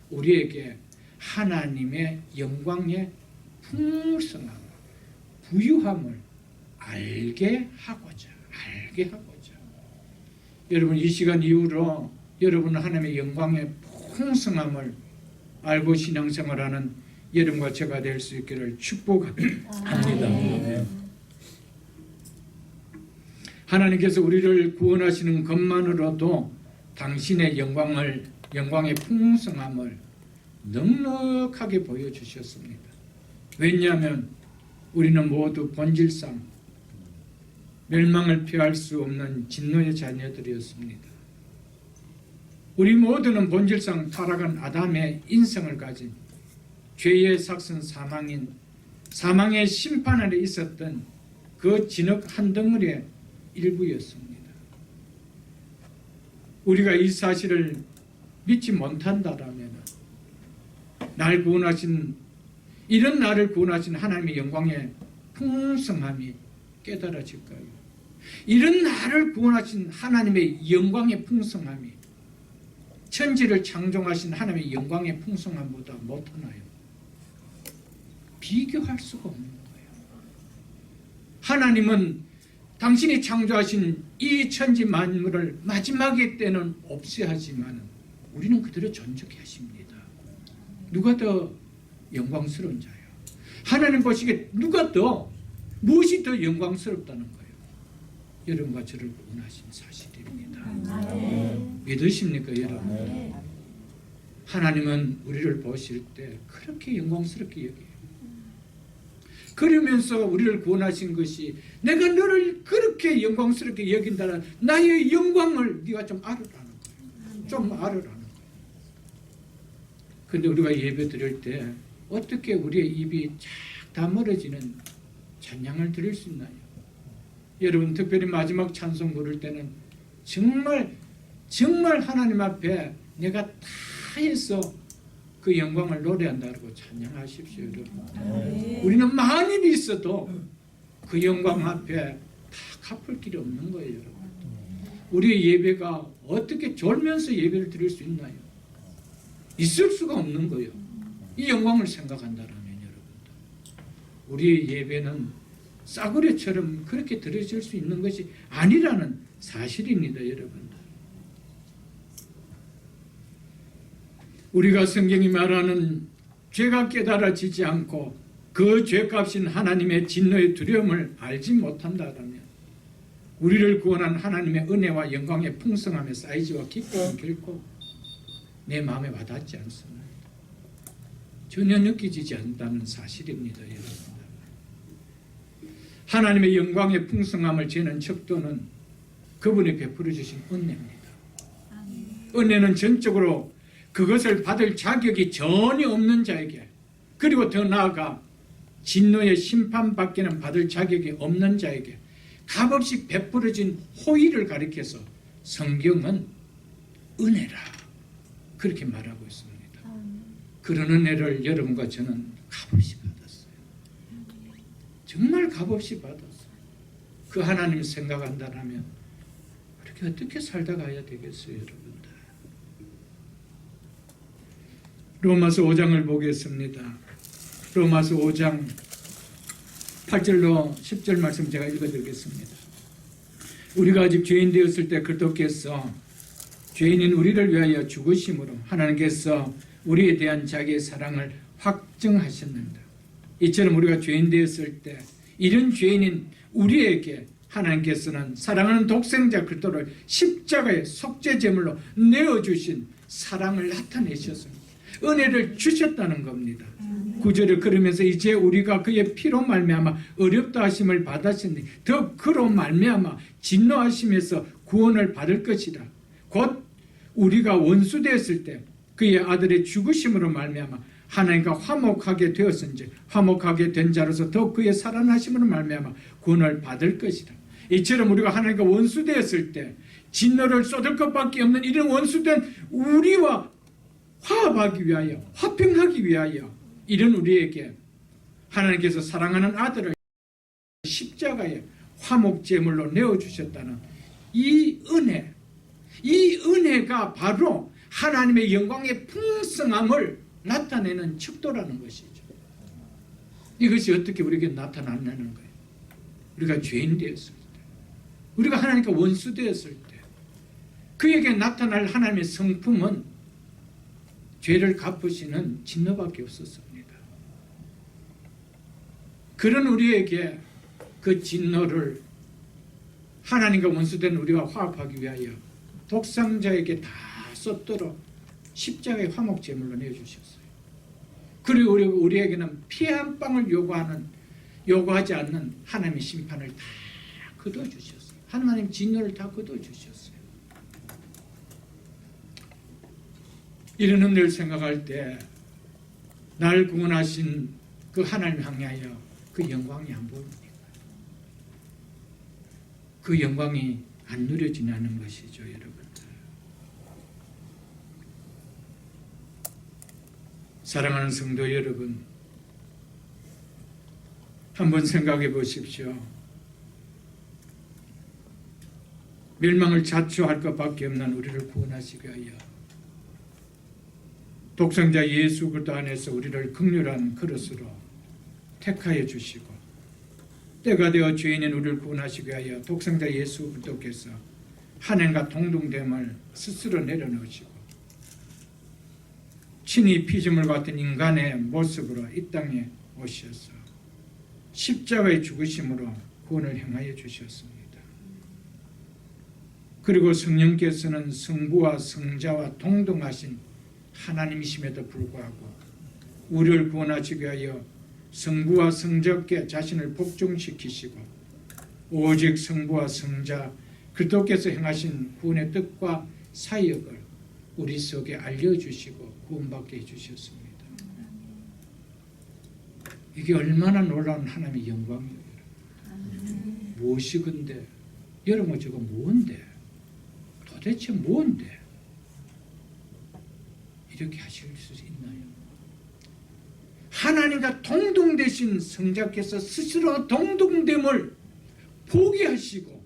우리에게 하나님의 영광의 풍성함, 부유함을 알게 하고자. 여러분, 이 시간 이후로 여러분은 하나님의 영광의 풍성함을 알고 신앙생활하는 여러분과 제가 될 수 있기를 축복합니다. 하나님께서 우리를 구원하시는 것만으로도 당신의 영광의 풍성함을 넉넉하게 보여주셨습니다. 왜냐하면 우리는 모두 본질상 멸망을 피할 수 없는 진노의 자녀들이었습니다. 우리 모두는 본질상 타락한 아담의 인성을 가진 죄의 삭선 사망의 심판 아래 있었던 그 진흙 한 덩어리의 일부였습니다. 우리가 이 사실을 믿지 못한다라면 이런 나를 구원하신 하나님의 영광의 풍성함이 깨달아질까요? 이런 나를 구원하신 하나님의 영광의 풍성함이 천지를 창조하신 하나님의 영광의 풍성함보다 못하나요? 비교할 수가 없는 거예요. 하나님은 당신이 창조하신 이 천지 만물을 마지막에 때는 없애하지만 우리는 그대로 존재케 하십니다. 누가 더 영광스러운 자예요? 하나님 보시기에 무엇이 더 영광스럽다는 거예요? 여러분과 저를 구원하신 사실입니다. 믿으십니까, 여러분? 하나님은 우리를 보실 때 그렇게 영광스럽게 여겨요. 그러면서 우리를 구원하신 것이 내가 너를 그렇게 영광스럽게 여긴다는 나의 영광을 네가 좀 알으라는 거예요. 좀 알으라는 거예요. 근데 우리가 예배 드릴 때 어떻게 우리의 입이 쫙 다물어지는 찬양을 드릴 수 있나요? 여러분, 특별히 마지막 찬송 부를 때는 정말 하나님 앞에 내가 다 해서 그 영광을 노래한다고 찬양하십시오, 여러분. 우리는 많은 일이 있어도 그 영광 앞에 다 갚을 길이 없는 거예요, 여러분. 우리의 예배가 어떻게 졸면서 예배를 드릴 수 있나요? 있을 수가 없는 거예요. 이 영광을 생각한다면 여러분들, 우리의 예배는 싸구려처럼 그렇게 드려질 수 있는 것이 아니라는 사실입니다, 여러분들. 우리가 성경이 말하는 죄가 깨달아지지 않고 그 죄값인 하나님의 진노의 두려움을 알지 못한다면 우리를 구원한 하나님의 은혜와 영광의 풍성함의 사이즈와 기쁨은 결코 내 마음에 와닿지 않습니다. 전혀 느껴지지 않는다는 사실입니다, 여러분. 하나님의 영광의 풍성함을 재는 척도는 그분이 베풀어 주신 은혜입니다. 은혜는 전적으로 그것을 받을 자격이 전혀 없는 자에게, 그리고 더 나아가 진노의 심판밖에는 받을 자격이 없는 자에게 값없이 베풀어진 호의를 가리켜서 성경은 은혜라 그렇게 말하고 있습니다. 그런 은혜를 여러분과 저는 값없이 받았어요. 정말 값없이 받았어요. 그 하나님 생각한다면 우리가 어떻게 살다 가야 되겠어요, 여러분들. 로마서 5장을 보겠습니다. 로마서 5장 8절로 10절 말씀 제가 읽어드리겠습니다. 우리가 아직 죄인 되었을 때 그리스도께서 죄인인 우리를 위하여 죽으심으로 하나님께서 우리에 대한 자기의 사랑을 확증하셨는다. 이처럼 우리가 죄인 되었을 때 이런 죄인인 우리에게 하나님께서는 사랑하는 독생자 그리스도를 십자가의 속죄제물로 내어주신 사랑을 나타내셨습니다. 은혜를 주셨다는 겁니다. 9절에 그러면서 이제 우리가 그의 피로 말미암아 어렵다 하심을 받았으니 더 그로 말미암아 진노하심에서 구원을 받을 것이라. 곧 우리가 원수 되었을 때 그의 아들의 죽으심으로 말미암아 하나님과 화목하게 되었은지 화목하게 된 자로서 더 그의 살아나심으로 말미암아 구원을 받을 것이라. 이처럼 우리가 하나님과 원수 되었을 때 진노를 쏟을 것밖에 없는 이런 원수된 우리와 화합하기 위하여, 화평하기 위하여 이런 우리에게 하나님께서 사랑하는 아들을 십자가에 화목제물로 내어주셨다는 이 은혜, 이 은혜가 바로 하나님의 영광의 풍성함을 나타내는 척도라는 것이죠. 이것이 어떻게 우리에게 나타나냐는 거예요. 우리가 죄인 되었을 때, 우리가 하나님과 원수 되었을 때 그에게 나타날 하나님의 성품은 죄를 갚으시는 진노밖에 없었습니다. 그런 우리에게 그 진노를 하나님과 원수된 우리와 화합하기 위하여 독생자에게 다 쏟도록 십자가의 화목제물로 내어주셨어요. 그리고 우리에게는 피 한 방울 요구하지 않는 하나님의 심판을 다 거둬주셨어요. 하나님 진노를 다 거둬주셨어요. 이런 은혜를 생각할 때 날 구원하신 그 하나님 향하여 그 영광이 안 보입니까? 그 영광이 안 누려지는 것이죠, 여러분들. 사랑하는 성도 여러분, 한번 생각해 보십시오. 멸망을 자초할 것밖에 없는 우리를 구원하시기 위하여 독생자 예수 그리스도 안에서 우리를 긍휼한 그릇으로 택하여 주시고 때가 되어 죄인인 우리를 구원하시기 위하여 독생자 예수 그리스도께서 하나님과 동등됨을 스스로 내려놓으시고 친히 피조물 같은 인간의 모습으로 이 땅에 오셔서 십자가의 죽으심으로 구원을 행하여 주셨습니다. 그리고 성령께서는 성부와 성자와 동등하신 하나님이심에도 불구하고 우리를 구원하시기 위하여 성부와 성자께 자신을 복종시키시고 오직 성부와 성자 그리스도께서 행하신 구원의 뜻과 사역을 우리 속에 알려주시고 구원받게 해주셨습니다. 이게 얼마나 놀라운 하나님의 영광이에요. 무엇이건데? 여러분 저거 뭔데? 도대체 뭔데? 이렇게 하실 수 있나요? 하나님과 동등되신 성자께서 스스로 동등됨을 포기하시고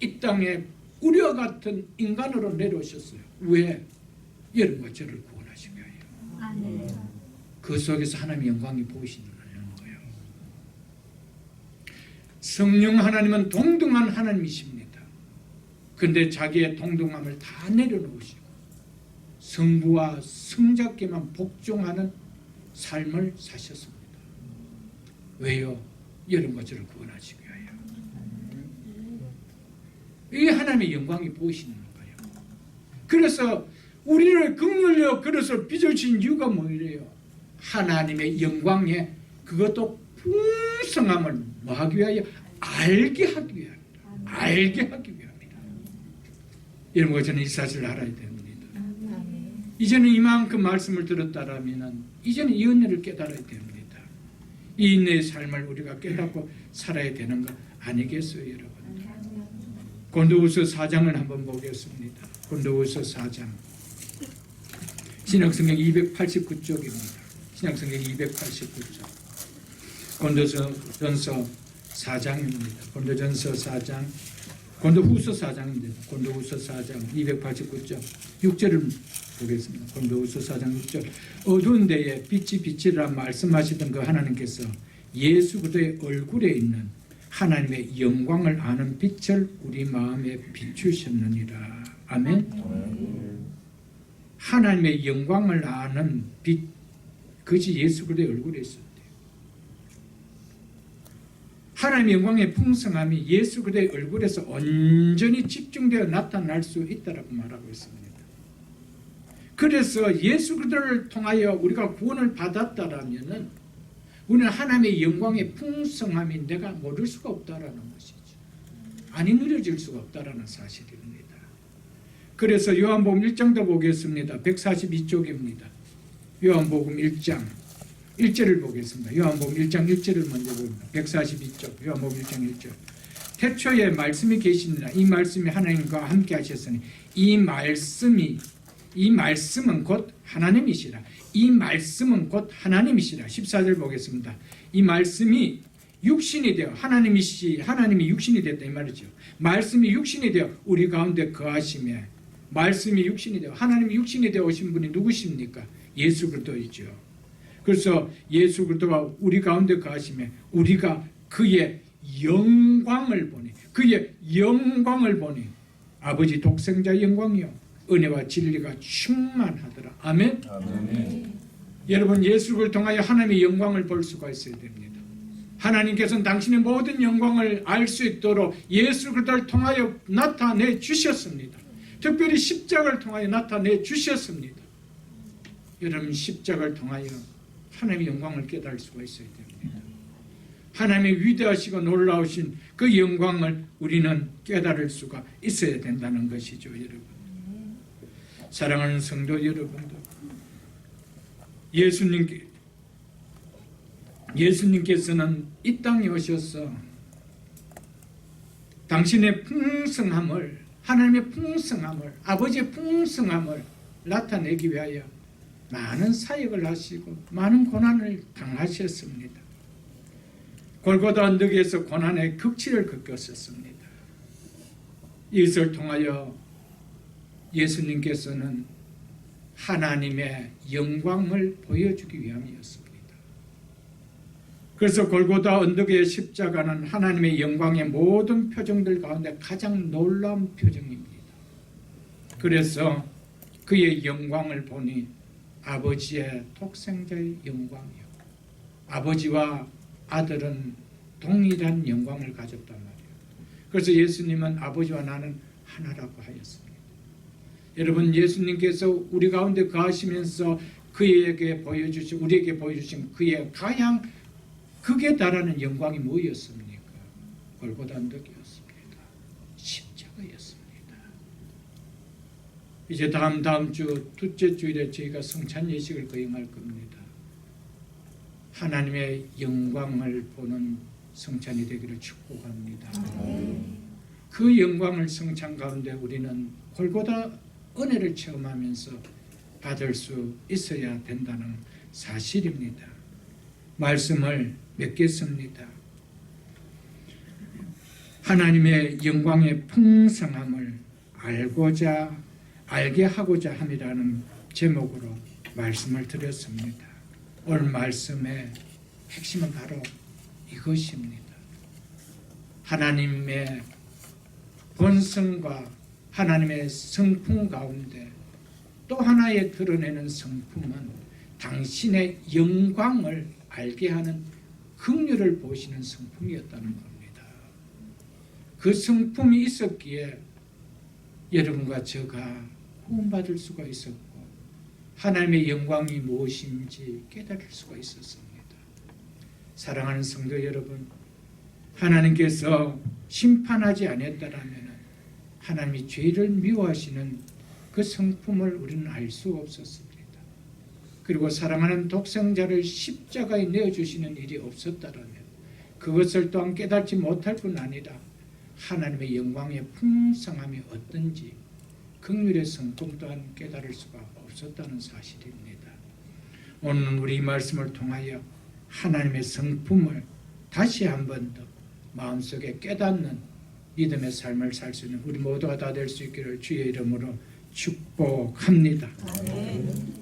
이 땅에 우리와 같은 인간으로 내려오셨어요. 왜? 여러분과 저를 구원하시기 위하여. 그 속에서 하나님의 영광이 보이시는 거예요. 성령 하나님은 동등한 하나님이십니다. 그런데 자기의 동등함을 다 내려놓으시고 성부와 성자께만 복종하는 삶을 사셨습니다. 왜요? 여러분과 저를 구원하시기 위하여. 이게 하나님의 영광이 보이시는 거예요. 그래서 우리를 긍휼히 그래서 빚어주신 이유가 뭐예요? 하나님의 영광에 그것도 풍성함을 뭐하기 위하여? 알게 하기 위함이다. 알게 하기 위함이다. 여러분과 저는 이 사실을 알아야 됩니다. 이제는 이만큼 말씀을 들었다라면 이제는 이 은혜를 깨달아야 됩니다. 이 은혜의 삶을 우리가 깨닫고 살아야 되는 거 아니겠어요, 여러분? 고린도후서 4장을 한번 보겠습니다. 고린도후서 4장. 신약성경 289쪽입니다. 신약성경 289쪽. 고린도전서 4장입니다. 고린도전서 4장. 고린도후서 4장입니다. 고린도후서 4장 289쪽 6절을 보겠습니다. 고린도후서 4장 6절. 어두운 데에 빛이 비치라 말씀하시던 그 하나님께서 예수 그리스도의 얼굴에 있는 하나님의 영광을 아는 빛을 우리 마음에 비추셨느니라. 아멘. 하나님의 영광을 아는 빛, 그것이 예수 그리스도의 얼굴에 있었대요. 하나님의 영광의 풍성함이 예수 그리스도의 얼굴에서 온전히 집중되어 나타날 수 있다라고 말하고 있습니다. 그래서 예수 그리스도를 통하여 우리가 구원을 받았다라면은 우리는 하나님의 영광의 풍성함이 내가 모를 수가 없다라는 것이죠. 아니 누려질 수가 없다라는 사실입니다. 그래서 요한복음 1장도 보겠습니다. 142쪽입니다. 요한복음 1장 1절을 보겠습니다. 요한복음 1장 1절을 먼저 봅니다. 142쪽 요한복음 1장 1절. 태초에 말씀이 계시니라. 이 말씀이 하나님과 함께 하셨으니 이 말씀은 곧 하나님이시라. 이 말씀은 곧 하나님이시라. 14절 보겠습니다. 이 말씀이 육신이 되어 하나님이 육신이 됐다 이 말이죠. 말씀이 육신이 되어 우리 가운데 거하심에 말씀이 육신이 되어 하나님이 육신이 되어 오신 분이 누구십니까? 예수 그리스도이죠. 그래서 예수 그리스도가 우리 가운데 거하심에 우리가 그의 영광을 보니 아버지 독생자의 영광이요 은혜와 진리가 충만하더라. 아멘. 아멘. 여러분 예수를 통하여 하나님의 영광을 볼 수가 있어야 됩니다. 하나님께서는 당신의 모든 영광을 알 수 있도록 예수 그리스도를 통하여 나타내 주셨습니다. 특별히 십자가를 통하여 나타내 주셨습니다. 여러분 십자가를 통하여 하나님의 영광을 깨달을 수가 있어야 됩니다. 하나님의 위대하시고 놀라우신 그 영광을 우리는 깨달을 수가 있어야 된다는 것이죠, 여러분. 사랑하는 성도 여러분들, 예수님께서는 이 땅에 오셔서 당신의 풍성함을, 하나님의 풍성함을, 아버지의 풍성함을 나타내기 위하여 많은 사역을 하시고 많은 고난을 당하셨습니다. 골고다 언덕에서 고난의 극치를 겪으셨습니다. 이것을 통하여 예수님께서는 하나님의 영광을 보여주기 위함이었습니다. 그래서 골고다 언덕의 십자가는 하나님의 영광의 모든 표정들 가운데 가장 놀라운 표정입니다. 그래서 그의 영광을 보니 아버지의 독생자의 영광이요, 아버지와 아들은 동일한 영광을 가졌단 말이에요. 그래서 예수님은 아버지와 나는 하나라고 하였습니다. 여러분 예수님께서 우리 가운데 거하시면서 우리에게 보여주신 그의 가장 극에 달하는 영광이 뭐였습니까? 골고다 언덕이었습니다. 십자가였습니다. 이제 다음 주 둘째 주일에 저희가 성찬 예식을 거행할 겁니다. 하나님의 영광을 보는 성찬이 되기를 축복합니다. 그 영광을 성찬 가운데 우리는 골고다 은혜를 체험하면서 받을 수 있어야 된다는 사실입니다. 말씀을 맺겠습니다. 하나님의 영광의 풍성함을 알게 하고자 함이라는 제목으로 말씀을 드렸습니다. 오늘 말씀의 핵심은 바로 이것입니다. 하나님의 본성과 하나님의 성품 가운데 또 하나의 드러내는 성품은 당신의 영광을 알게 하는 긍휼을 보시는 성품이었다는 겁니다. 그 성품이 있었기에 여러분과 저가 구원받을 수가 있었고 하나님의 영광이 무엇인지 깨달을 수가 있었습니다. 사랑하는 성도 여러분, 하나님께서 심판하지 않았다라면 하나님이 죄를 미워하시는 그 성품을 우리는 알 수 없었습니다. 그리고 사랑하는 독생자를 십자가에 내어주시는 일이 없었다라면 그것을 또한 깨닫지 못할 뿐 아니라 하나님의 영광의 풍성함이 어떤지 긍휼의 성품 또한 깨달을 수가 없었다는 사실입니다. 오늘 우리 이 말씀을 통하여 하나님의 성품을 다시 한 번 더 마음속에 깨닫는 믿음의 삶을 살 수 있는 우리 모두가 다 될 수 있기를 주의 이름으로 축복합니다. 아멘.